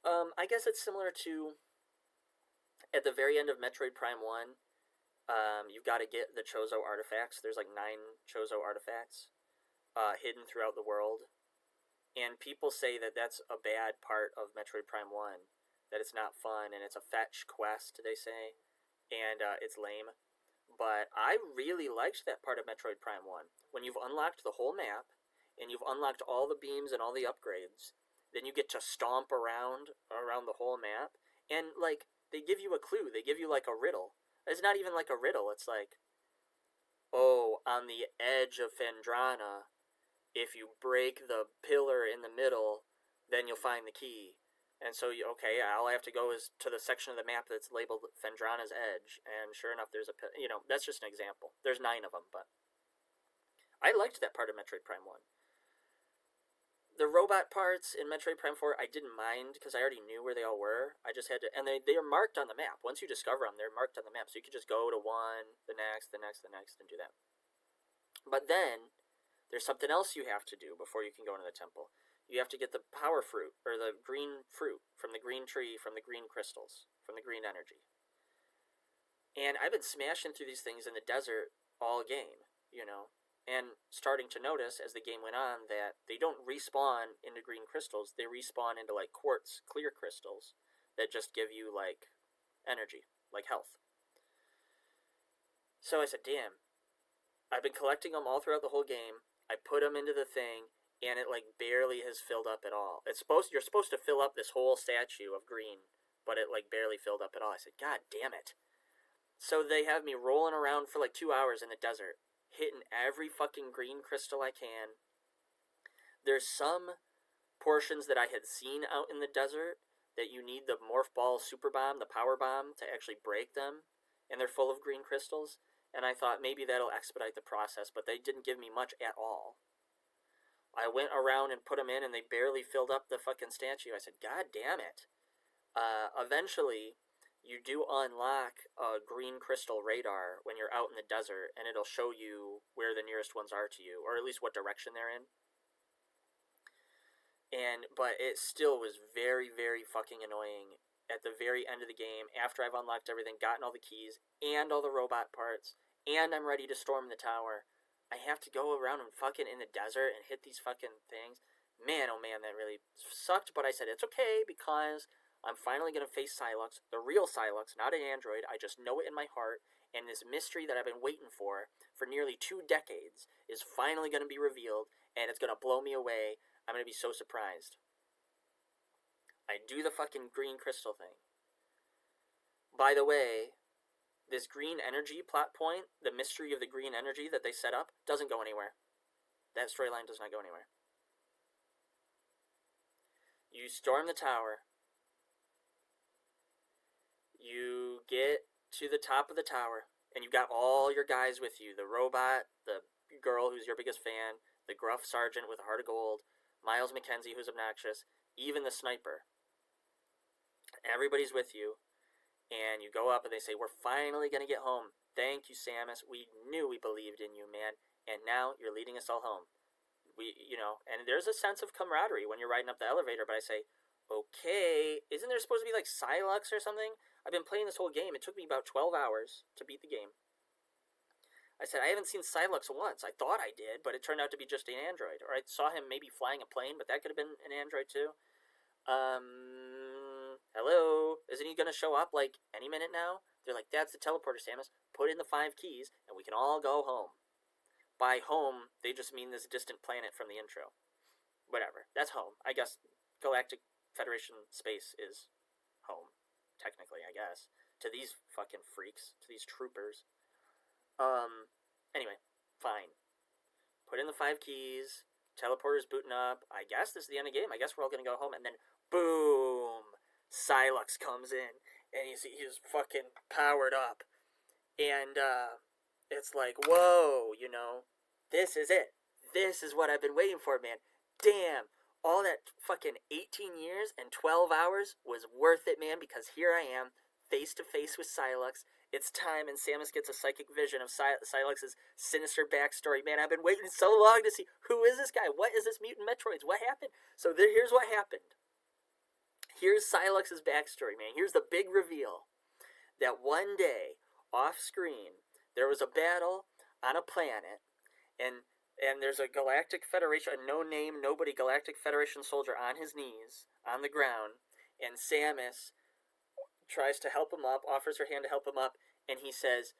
I guess it's similar to, at the very end of Metroid Prime 1, you've got to get the Chozo artifacts. There's like 9 Chozo artifacts hidden throughout the world. And people say that that's a bad part of Metroid Prime 1, that it's not fun, and it's a fetch quest, they say. and it's lame. But I really liked that part of Metroid Prime 1. When you've unlocked the whole map, and you've unlocked all the beams and all the upgrades, then you get to stomp around the whole map, and, like, they give you a clue. They give you, like, a riddle. It's not even like a riddle. It's like, oh, on the edge of Phendrana, if you break the pillar in the middle, then you'll find the key. And so, okay, all I have to go is to the section of the map that's labeled Phendrana's Edge, and sure enough, there's that's just an example. There's 9 of them, but I liked that part of Metroid Prime 1. The robot parts in Metroid Prime 4, I didn't mind, because I already knew where they all were. I just had to, and they are marked on the map. Once you discover them, they're marked on the map, so you could just go to one, the next, and do that. But then, there's something else you have to do before you can go into the temple. You have to get the power fruit, or the green fruit, from the green tree, from the green crystals, from the green energy. And I've been smashing through these things in the desert all game, and starting to notice as the game went on that they don't respawn into green crystals, they respawn into, like, quartz clear crystals that just give you, like, energy, like health. So I said, damn, I've been collecting them all throughout the whole game. I put them into the thing, and it, like, barely has filled up at all. You're supposed to fill up this whole statue of green, but it, like, barely filled up at all. I said, God damn it. So they have me rolling around for, like, 2 hours in the desert, hitting every fucking green crystal I can. There's some portions that I had seen out in the desert that you need the Morph Ball Super Bomb, the Power Bomb, to actually break them, and they're full of green crystals. And I thought maybe that'll expedite the process, but they didn't give me much at all. I went around and put them in, and they barely filled up the fucking statue. I said, God damn it. Eventually, you do unlock a green crystal radar when you're out in the desert, and it'll show you where the nearest ones are to you, or at least what direction they're in. But it still was very, very fucking annoying at the very end of the game, after I've unlocked everything, gotten all the keys, and all the robot parts, and I'm ready to storm the tower. I have to go around and fucking in the desert and hit these fucking things. Man, oh man, that really sucked, but I said it's okay, because I'm finally going to face Psylux, the real Psylux, not an android. I just know it in my heart, and this mystery that I've been waiting for nearly 2 decades is finally going to be revealed, and it's going to blow me away. I'm going to be so surprised. I do the fucking green crystal thing. By the way, this green energy plot point, the mystery of the green energy that they set up, doesn't go anywhere. That storyline does not go anywhere. You storm the tower. You get to the top of the tower, and you've got all your guys with you. The robot, the girl who's your biggest fan, the gruff sergeant with a heart of gold, Miles McKenzie, who's obnoxious, even the sniper. Everybody's with you. And you go up and they say, we're finally going to get home. Thank you, Samus. We knew we believed in you, man. And now you're leading us all home. And there's a sense of camaraderie when you're riding up the elevator. But I say, okay, isn't there supposed to be like Psylux or something? I've been playing this whole game. It took me about 12 hours to beat the game. I said, I haven't seen Psylux once. I thought I did, but it turned out to be just an android. Or I saw him maybe flying a plane, but that could have been an android too. Hello? Isn't he going to show up, like, any minute now? They're like, that's the teleporter, Samus. Put in the 5 keys, and we can all go home. By home, they just mean this distant planet from the intro. Whatever. That's home. I guess Galactic Federation space is home. Technically, I guess. To these fucking freaks. To these troopers. Anyway. Fine. Put in the 5 keys. Teleporter's booting up. I guess this is the end of the game. I guess we're all going to go home. And then, boom! Psylux comes in, and he's fucking powered up, and it's like, whoa, this is it. This is what I've been waiting for, man. Damn, all that fucking 18 years and 12 hours was worth it, man, because here I am, face to face with Psylux. It's time, and Samus gets a psychic vision of Psylux's sinister backstory. Man, I've been waiting so long to see, who is this guy? What is this mutant Metroids? What happened? So here's what happened. Here's Psylux's backstory, man. Here's the big reveal. That one day, off screen, there was a battle on a planet, and there's a Galactic Federation, a no-name, nobody Galactic Federation soldier on his knees, on the ground, and Samus tries to help him up, offers her hand to help him up, and he says,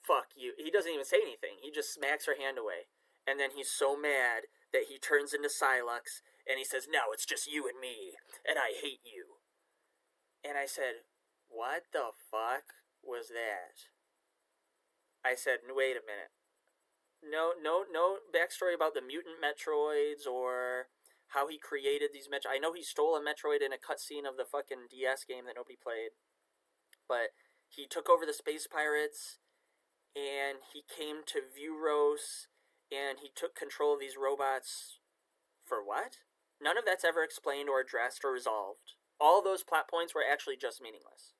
fuck you. He doesn't even say anything. He just smacks her hand away. And then he's so mad that he turns into Psylux and he says, now it's just you and me, and I hate you. And I said, what the fuck was that? I said, wait a minute. No backstory about the mutant Metroids or how he created these Metroids. I know he stole a Metroid in a cutscene of the fucking DS game that nobody played. But he took over the Space Pirates, and he came to Vuros, and he took control of these robots for what? None of that's ever explained or addressed or resolved. All those plot points were actually just meaningless.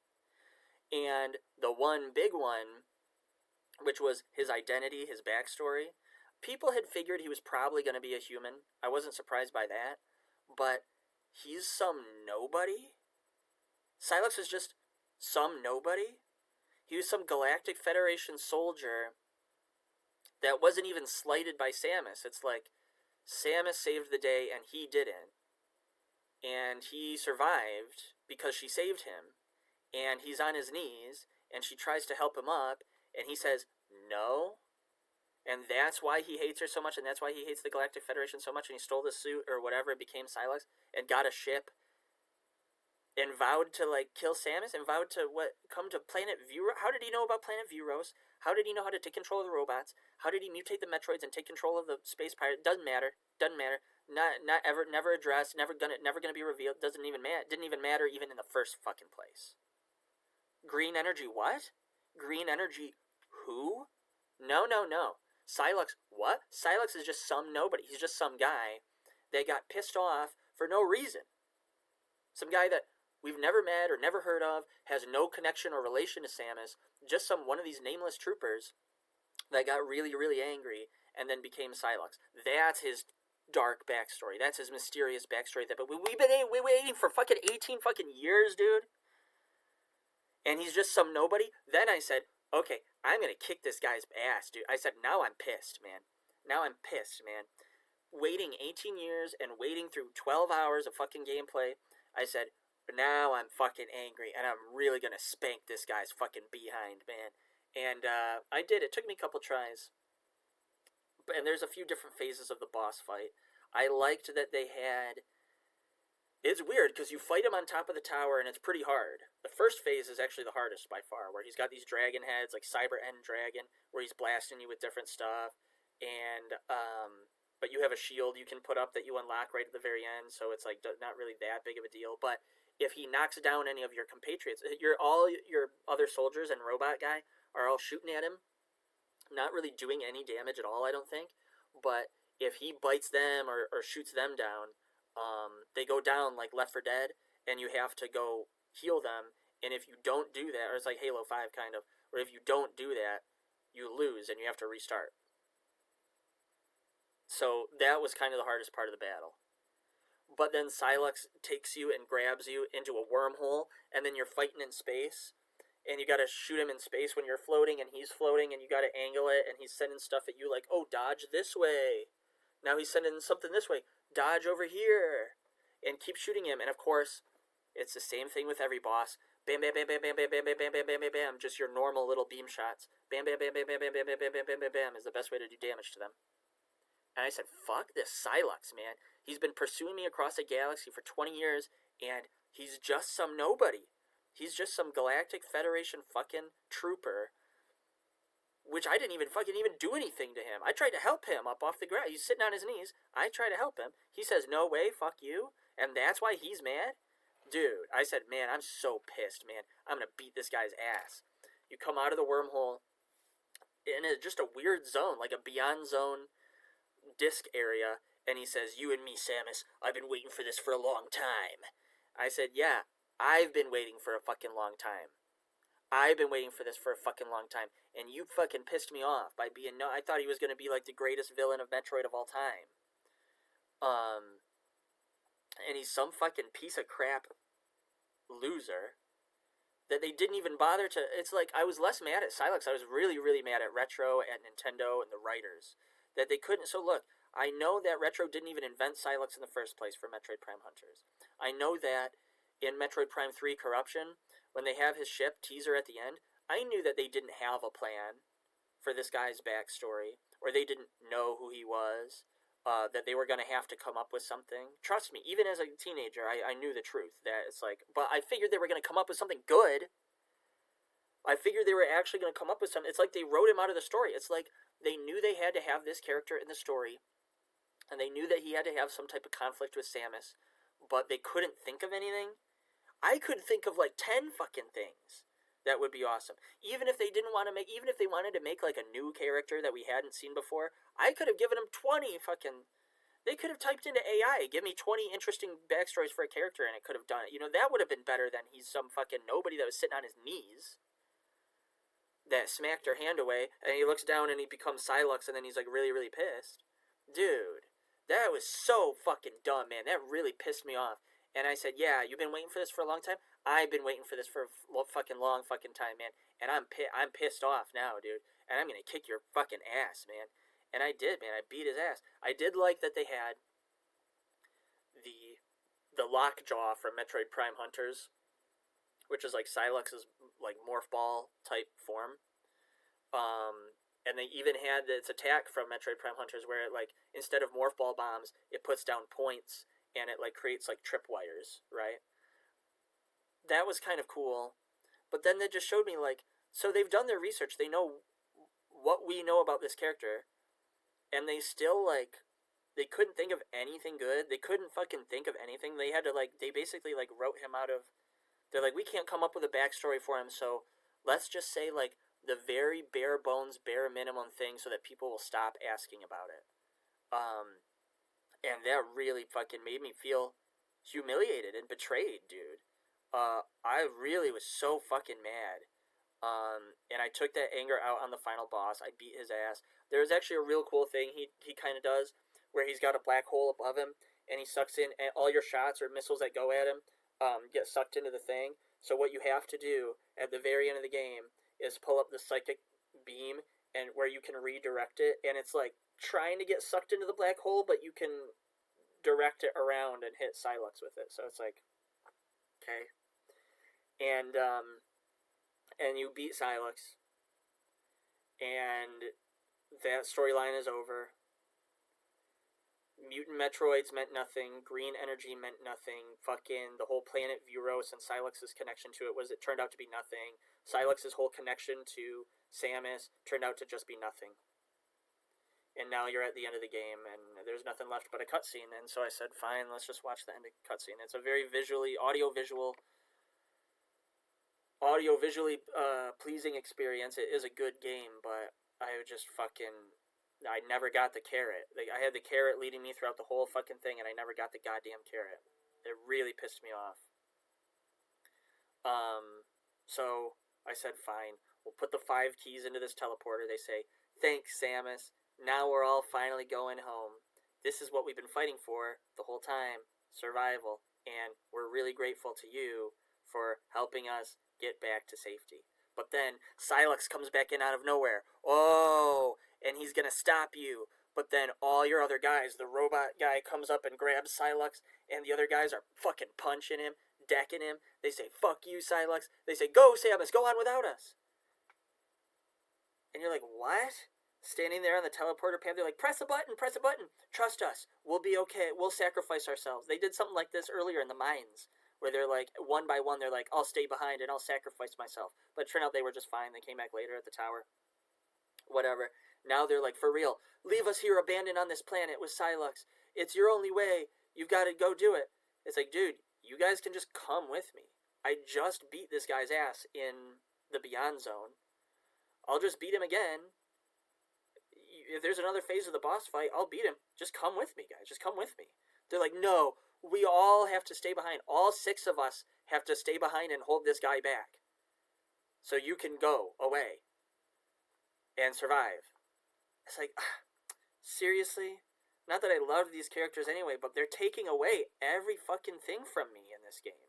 And the one big one, which was his identity, his backstory, people had figured he was probably going to be a human. I wasn't surprised by that. But he's some nobody? Psylux is just some nobody? He was some Galactic Federation soldier that wasn't even slighted by Samus. It's like, Samus saved the day and he didn't. And he survived because she saved him. And he's on his knees, and she tries to help him up, and he says, no. And that's why he hates her so much, and that's why he hates the Galactic Federation so much, and he stole the suit or whatever, it became Psylux, and got a ship, and vowed to, like, kill Samus, and vowed to, come to Planet Vuros? How did he know about Planet Vuros? How did he know how to take control of the robots? How did he mutate the Metroids and take control of the Space Pirate? Doesn't matter. Not ever, never addressed, never gonna be revealed. Didn't even matter even in the first fucking place. Green energy what? Green energy who? No. Psylux what? Psylux is just some nobody. He's just some guy that got pissed off for no reason. Some guy that we've never met or never heard of, has no connection or relation to Samus, just one of these nameless troopers that got really, really angry and then became Psylux. That's his dark backstory. That's his mysterious backstory. But we've been waiting for fucking 18 fucking years, dude. And he's just some nobody. Then I said, okay, I'm going to kick this guy's ass, dude. I said, now I'm pissed, man. Waiting 18 years and waiting through 12 hours of fucking gameplay, I said, now I'm fucking angry, and I'm really going to spank this guy's fucking behind, man. And I did. It took me a couple tries. And there's a few different phases of the boss fight. I liked that they had... It's weird, because you fight him on top of the tower, and it's pretty hard. The first phase is actually the hardest by far, where he's got these dragon heads, like Cyber End Dragon, where he's blasting you with different stuff. And, but you have a shield you can put up that you unlock right at the very end, so it's, like, not really that big of a deal. But if he knocks down any of your compatriots, all your other soldiers and robot guy are all shooting at him, not really doing any damage at all, I don't think. But if he bites them or shoots them down, they go down like Left 4 Dead, and you have to go heal them. And if you don't do that, or it's like Halo 5 kind of, or if you don't do that, you lose and you have to restart. So that was kind of the hardest part of the battle. But then Psylux takes you and grabs you into a wormhole, and then you're fighting in space, and you gotta shoot him in space when you're floating, and he's floating, and you gotta angle it, and he's sending stuff at you like, oh, dodge this way. Now he's sending something this way. Dodge over here. And keep shooting him. And of course, it's the same thing with every boss. Bam, bam, bam, bam, bam, bam, bam, bam, bam, bam, bam, bam, bam. Just your normal little beam shots. Bam, bam, bam, bam, bam, bam, bam, bam, bam, bam, bam, bam, bam is the best way to do damage to them. And I said, fuck this Psylux, man. He's been pursuing me across the galaxy for 20 years, and he's just some nobody. He's just some Galactic Federation fucking trooper, which I didn't even do anything to him. I tried to help him up off the ground. He's sitting on his knees. I try to help him. He says, no way, fuck you. And that's why he's mad? Dude, I said, man, I'm so pissed, man. I'm going to beat this guy's ass. You come out of the wormhole in just a weird zone, like a Beyond Zone disc area, and he says, you and me, Samus, I've been waiting for this for a long time. I said, yeah, I've been waiting for a fucking long time. I've been waiting for this for a fucking long time, and you fucking pissed me off by being I thought he was going to be like the greatest villain of Metroid of all time. And he's some fucking piece of crap loser that they didn't even bother to... It's like, I was less mad at Psylux. I was really, really mad at Retro, at Nintendo, and the writers. That they couldn't... So look, I know that Retro didn't even invent Psylux in the first place for Metroid Prime Hunters. I know that in Metroid Prime 3 Corruption, when they have his ship, Teaser, at the end, I knew that they didn't have a plan for this guy's backstory, or they didn't know who he was, that they were going to have to come up with something. Trust me, even as a teenager, I knew the truth. That it's like, but I figured they were going to come up with something good. I figured they were actually going to come up with something. It's like they wrote him out of the story. It's like they knew they had to have this character in the story, and they knew that he had to have some type of conflict with Samus, but they couldn't think of anything. I could think of like 10 fucking things that would be awesome. Even if they didn't want to make, even if they wanted to make like a new character that we hadn't seen before, I could have given them 20 fucking. They could have typed into AI, give me 20 interesting backstories for a character, and it could have done it. You know, that would have been better than he's some fucking nobody that was sitting on his knees that smacked her hand away, and he looks down and he becomes Silux, and then he's like really, really pissed. Dude, that was so fucking dumb, man. That really pissed me off. And I said, yeah, you've been waiting for this for a long time? I've been waiting for this for a fucking long fucking time, man. And I'm pissed off now, dude. And I'm going to kick your fucking ass, man. And I did, man. I beat his ass. I did like that they had the lockjaw from Metroid Prime Hunters, which is like Silux's like morph ball type form. And they even had its attack from Metroid Prime Hunters where it, like, instead of morph ball bombs, it puts down points and it, like, creates, like, tripwires, right? That was kind of cool. But then they just showed me, like, so they've done their research. They know what we know about this character. And they still, like, they couldn't think of anything good. They couldn't fucking think of anything. They had to, like, they basically, like, wrote him out of, they're like, we can't come up with a backstory for him, so let's just say, like, the very bare bones, bare minimum thing so that people will stop asking about it. And that really fucking made me feel humiliated and betrayed, dude. I really was so fucking mad. And I took that anger out on the final boss. I beat his ass. There was actually a real cool thing he kind of does where he's got a black hole above him and he sucks in, and all your shots or missiles that go at him get sucked into the thing. So what you have to do at the very end of the game is pull up the psychic beam and where you can redirect it, and it's like trying to get sucked into the black hole, but you can direct it around and hit Silux with it. So it's like, okay. And you beat Silux, and that storyline is over. Mutant Metroids meant nothing. Green energy meant nothing. Fucking the whole planet Vuros and Silux's connection to it turned out to be nothing. Silux's whole connection to Samus turned out to just be nothing. And now you're at the end of the game, and there's nothing left but a cutscene. And so I said, fine, let's just watch the end of the cutscene. It's a very audio-visually pleasing experience. It is a good game, but I never got the carrot. Like, I had the carrot leading me throughout the whole fucking thing, and I never got the goddamn carrot. It really pissed me off. So I said, fine, we'll put the 5 keys into this teleporter. They say, thanks, Samus. Now we're all finally going home. This is what we've been fighting for the whole time, survival, and we're really grateful to you for helping us get back to safety. But then Silux comes back in out of nowhere. Oh, and he's going to stop you. But then all your other guys, the robot guy comes up and grabs Silux, and the other guys are fucking punching him, decking him. They say, fuck you, Silux. They say, go, Samus, go on without us. And you're like, what? Standing there on the teleporter pad, they're like, press a button. Trust us. We'll be okay. We'll sacrifice ourselves. They did something like this earlier in the mines, where they're like, one by one, they're like, I'll stay behind and I'll sacrifice myself. But it turned out they were just fine. They came back later at the tower. Whatever. Now they're like, for real, leave us here abandoned on this planet with Silux. It's your only way. You've got to go do it. It's like, dude, you guys can just come with me. I just beat this guy's ass in the Beyond Zone. I'll just beat him again. If there's another phase of the boss fight, I'll beat him. Just come with me, guys. Just come with me. They're like, no, we all have to stay behind. All 6 of us have to stay behind and hold this guy back. So you can go away and survive. It's like, seriously? Not that I love these characters anyway, but they're taking away every fucking thing from me in this game.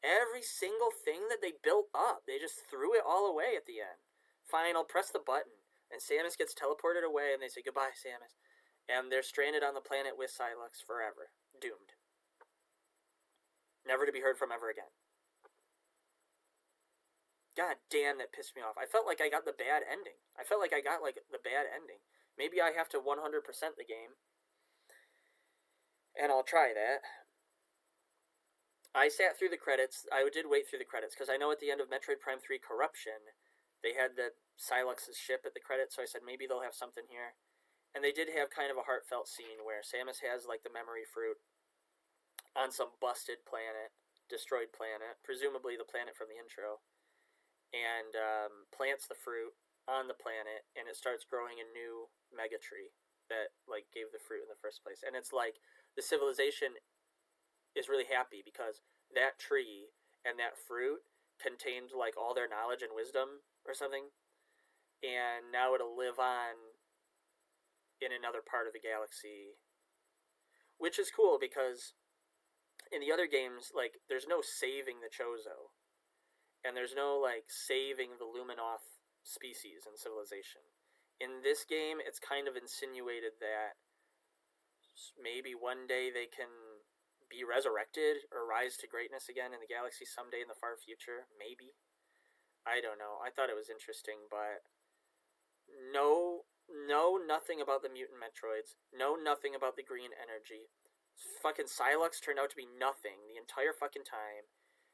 Every single thing that they built up, they just threw it all away at the end. Fine, I'll press the button. And Samus gets teleported away, and they say, goodbye, Samus. And they're stranded on the planet with Silux forever. Doomed. Never to be heard from ever again. God damn, that pissed me off. I felt like I got the bad ending. I felt like I got like the bad ending. Maybe I have to 100% the game, and I'll try that. I sat through the credits. I did wait through the credits because I know at the end of Metroid Prime 3 Corruption, they had the Silux's ship at the credits, so I said maybe they'll have something here. And they did have kind of a heartfelt scene where Samus has like the memory fruit on some busted planet, destroyed planet, presumably the planet from the intro, and plants the fruit on the planet, and it starts growing a new mega tree that like gave the fruit in the first place. And it's like the civilization is really happy because that tree and that fruit contained like all their knowledge and wisdom or something, and now it'll live on in another part of the galaxy, which is cool because in the other games, like, there's no saving the Chozo, and there's no like saving the Luminoth species and civilization. In this game, it's kind of insinuated that maybe one day they can be resurrected or rise to greatness again in the galaxy someday in the far future. Maybe. I don't know. I thought it was interesting, but no, nothing about the mutant Metroids. No, nothing about the green energy. Fucking Silux turned out to be nothing the entire fucking time.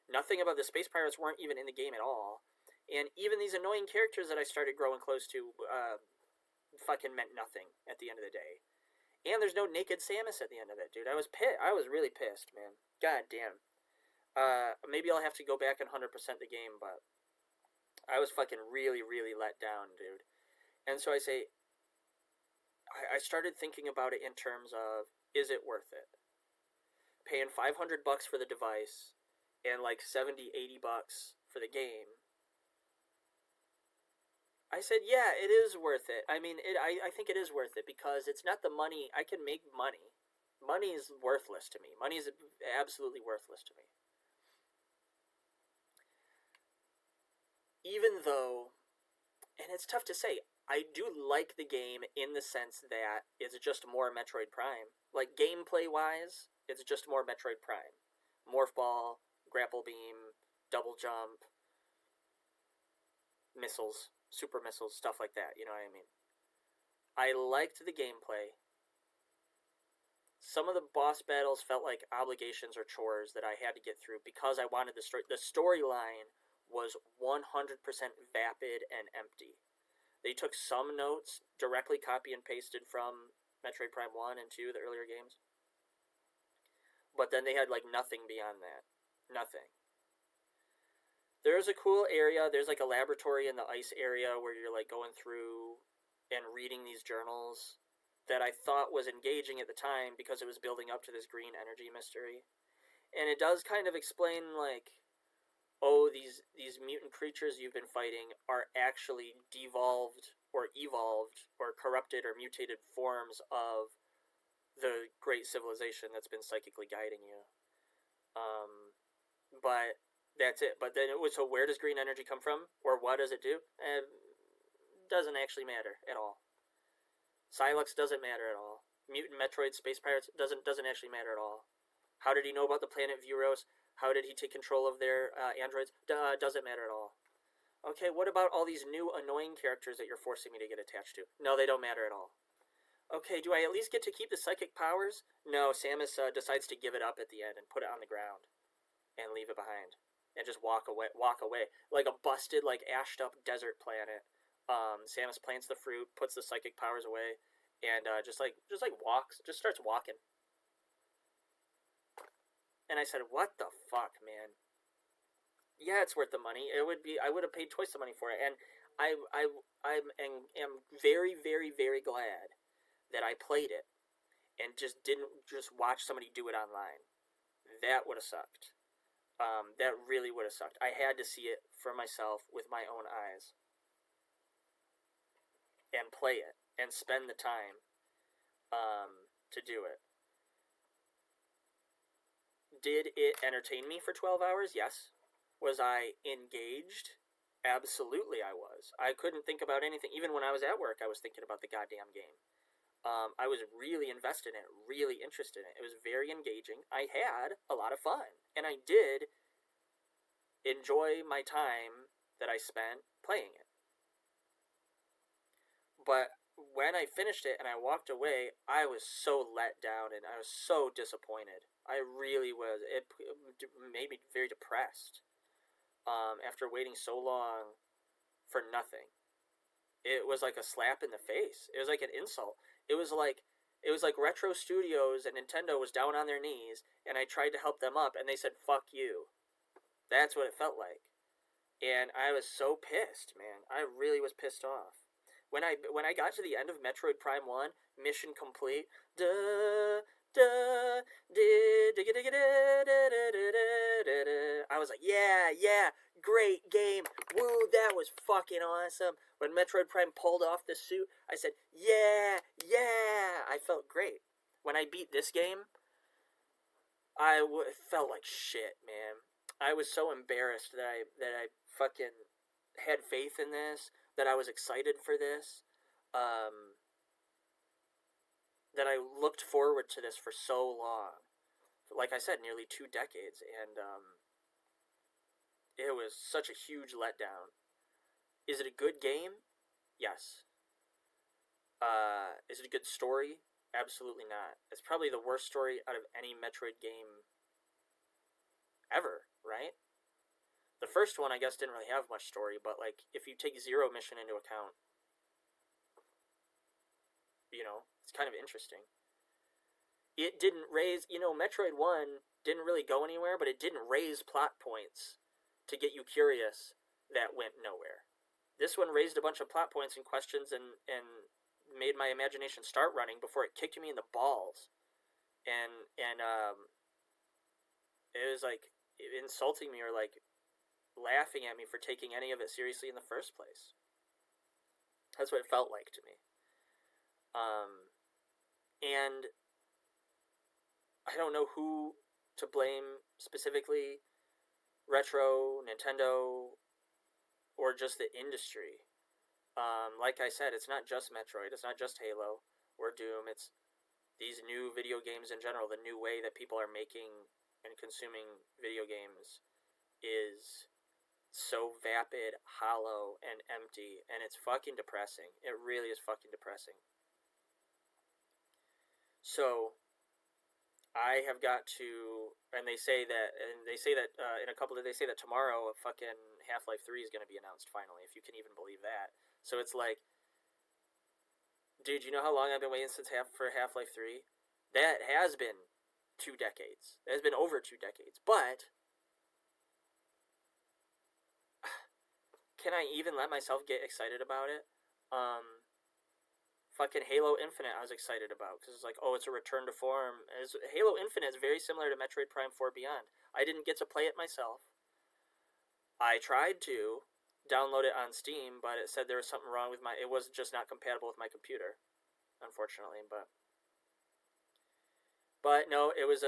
Nothing about the space pirates weren't even in the game at all. And even these annoying characters that I started growing close to fucking meant nothing at the end of the day. And there's no naked Samus at the end of it, dude. I was pissed. I was really pissed, man. God damn. Maybe I'll have to go back and 100% the game, but I was fucking really, really let down, dude. And so I say, I started thinking about it in terms of, is it worth it? Paying $500 for the device and like $70-80 for the game. I said, yeah, it is worth it. I mean, I think it is worth it because it's not the money. I can make money. Money is worthless to me. Money is absolutely worthless to me. Even though, and it's tough to say, I do like the game in the sense that it's just more Metroid Prime. Like, gameplay-wise, it's just more Metroid Prime. Morph Ball, Grapple Beam, Double Jump, missiles, super missiles, stuff like that, you know what I mean? I liked the gameplay. Some of the boss battles felt like obligations or chores that I had to get through because I wanted the story. The storyline was 100% vapid and empty. They took some notes, directly copy and pasted from Metroid Prime 1 and 2, the earlier games. But then they had like nothing beyond that. Nothing. There's a cool area. There's like a laboratory in the ice area where you're like going through and reading these journals that I thought was engaging at the time because it was building up to this green energy mystery. And it does kind of explain like, oh, these mutant creatures you've been fighting are actually devolved or evolved or corrupted or mutated forms of the great civilization that's been psychically guiding you. But that's it. But then, so where does green energy come from? Or what does it do? Doesn't actually matter at all. Silux doesn't matter at all. Mutant Metroid Space Pirates doesn't actually matter at all. How did he know about the planet Vuros? How did he take control of their androids? Doesn't matter at all. Okay, what about all these new annoying characters that you're forcing me to get attached to? No, they don't matter at all. Okay, do I at least get to keep the psychic powers? No, Samus decides to give it up at the end and put it on the ground and leave it behind and just walk away like a busted, like ashed up desert planet. Samus plants the fruit, puts the psychic powers away, and just walks, just starts walking. And I said, what the fuck, man? Yeah, it's worth the money. It would be. I would have paid twice the money for it, and am very, very, very glad that I played it and just didn't just watch somebody do it online. That would have sucked. That really would have sucked. I had to see it for myself with my own eyes and play it and spend the time to do it. Did it entertain me for 12 hours? Yes. Was I engaged? Absolutely I was. I couldn't think about anything. Even when I was at work, I was thinking about the goddamn game. I was really invested in it, really interested in it. It was very engaging. I had a lot of fun. And I did enjoy my time that I spent playing it. But when I finished it and I walked away, I was so let down and I was so disappointed. I really was. It made me very depressed. After waiting so long for nothing, it was like a slap in the face. It was like an insult. It was like Retro Studios and Nintendo was down on their knees, and I tried to help them up, and they said "fuck you." That's what it felt like, and I was so pissed, man. I really was pissed off. When I got to the end of Metroid Prime 1, mission complete. Duh, duh, I was like, yeah, great game. Woo, that was fucking awesome. When Metroid Prime pulled off the suit, I said, yeah. I felt great. When I beat this game, felt like shit, man. I was so embarrassed that I fucking had faith in this, that I was excited for this, that I looked forward to this for so long. Like I said, nearly 2 decades, and it was such a huge letdown. Is it a good game? Yes. Is it a good story? Absolutely not. It's probably the worst story out of any Metroid game ever, right? The first one, I guess, didn't really have much story, but, like, if you take Zero Mission into account, you know, it's kind of interesting. It didn't raise, Metroid 1 didn't really go anywhere, but it didn't raise plot points to get you curious that went nowhere. This one raised a bunch of plot points and questions and made my imagination start running before it kicked me in the balls. And it was like insulting me or like laughing at me for taking any of it seriously in the first place. That's what it felt like to me. And I don't know who to blame specifically, Retro, Nintendo, or just the industry. Like I said, it's not just Metroid, it's not just Halo or Doom, it's these new video games in general. The new way that people are making and consuming video games is so vapid, hollow, and empty, and it's fucking depressing. It really is fucking depressing. So, I have got to, and they say that in a couple of, they say that tomorrow, fucking Half-Life 3 is going to be announced finally, if you can even believe that. So it's like, dude, you know how long I've been waiting for Half-Life 3? That has been 2 decades. It has been over 2 decades. But can I even let myself get excited about it? Fucking Halo Infinite I was excited about, because it's like, oh, it's a return to form. Halo Infinite is very similar to Metroid Prime 4 Beyond. I didn't get to play it myself. I tried to download it on Steam, but it said there was something wrong with it was just not compatible with my computer, unfortunately. But no, it was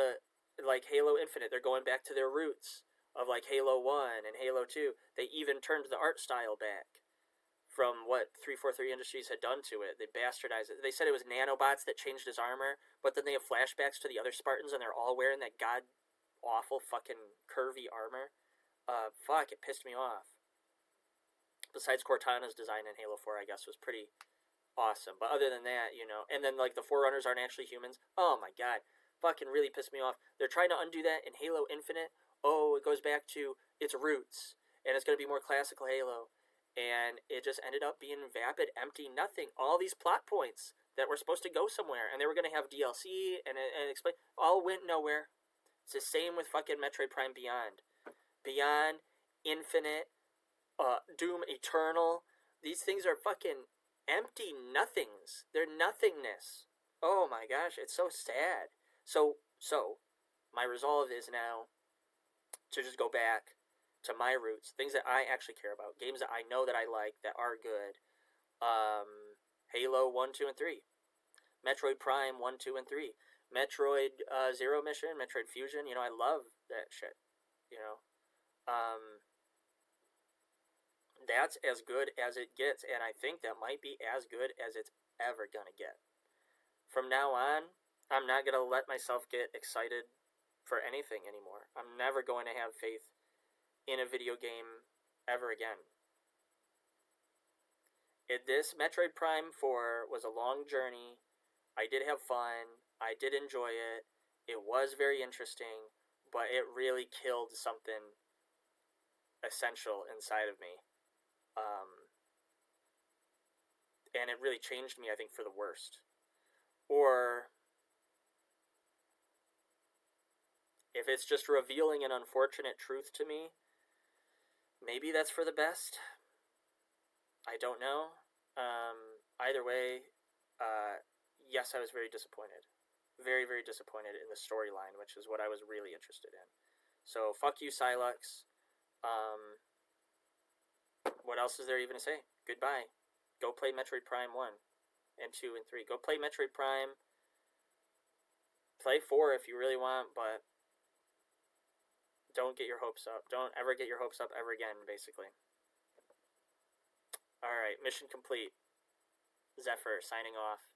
like Halo Infinite. They're going back to their roots of like Halo 1 and Halo 2. They even turned the art style back from what 343 Industries had done to it. They bastardized it. They said it was nanobots that changed his armor, but then they have flashbacks to the other Spartans, and they're all wearing that god-awful fucking curvy armor. Fuck, it pissed me off. Besides Cortana's design in Halo 4, I guess, was pretty awesome. But other than that, and then, like, the Forerunners aren't actually humans. Oh, my God. Fucking really pissed me off. They're trying to undo that in Halo Infinite. Oh, it goes back to its roots, and it's going to be more classical Halo. And it just ended up being vapid, empty, nothing. All these plot points that were supposed to go somewhere, and they were going to have DLC and explain, all went nowhere. It's the same with fucking Metroid Prime Beyond. Beyond, Infinite, Doom Eternal. These things are fucking empty nothings. They're nothingness. Oh my gosh, it's so sad. So my resolve is now to just go back to my roots, things that I actually care about, games that I know that I like, that are good. Halo 1, 2, and 3. Metroid Prime 1, 2, and 3. Metroid Zero Mission, Metroid Fusion, I love that shit, That's as good as it gets, and I think that might be as good as it's ever gonna get. From now on, I'm not gonna let myself get excited for anything anymore. I'm never going to have faith in a video game ever again. This Metroid Prime 4 was a long journey. I did have fun. I did enjoy it. It was very interesting, but it really killed something essential inside of me. And it really changed me, I think, for the worst. Or if it's just revealing an unfortunate truth to me, maybe that's for the best. I don't know. Either way, yes, I was very disappointed. Very, very disappointed in the storyline, which is what I was really interested in. So, fuck you, Silux. What else is there even to say? Goodbye. Go play Metroid Prime 1 and 2 and 3. Go play Metroid Prime. Play 4 if you really want, but don't get your hopes up. Don't ever get your hopes up ever again, basically. Alright, mission complete. Zephyr signing off.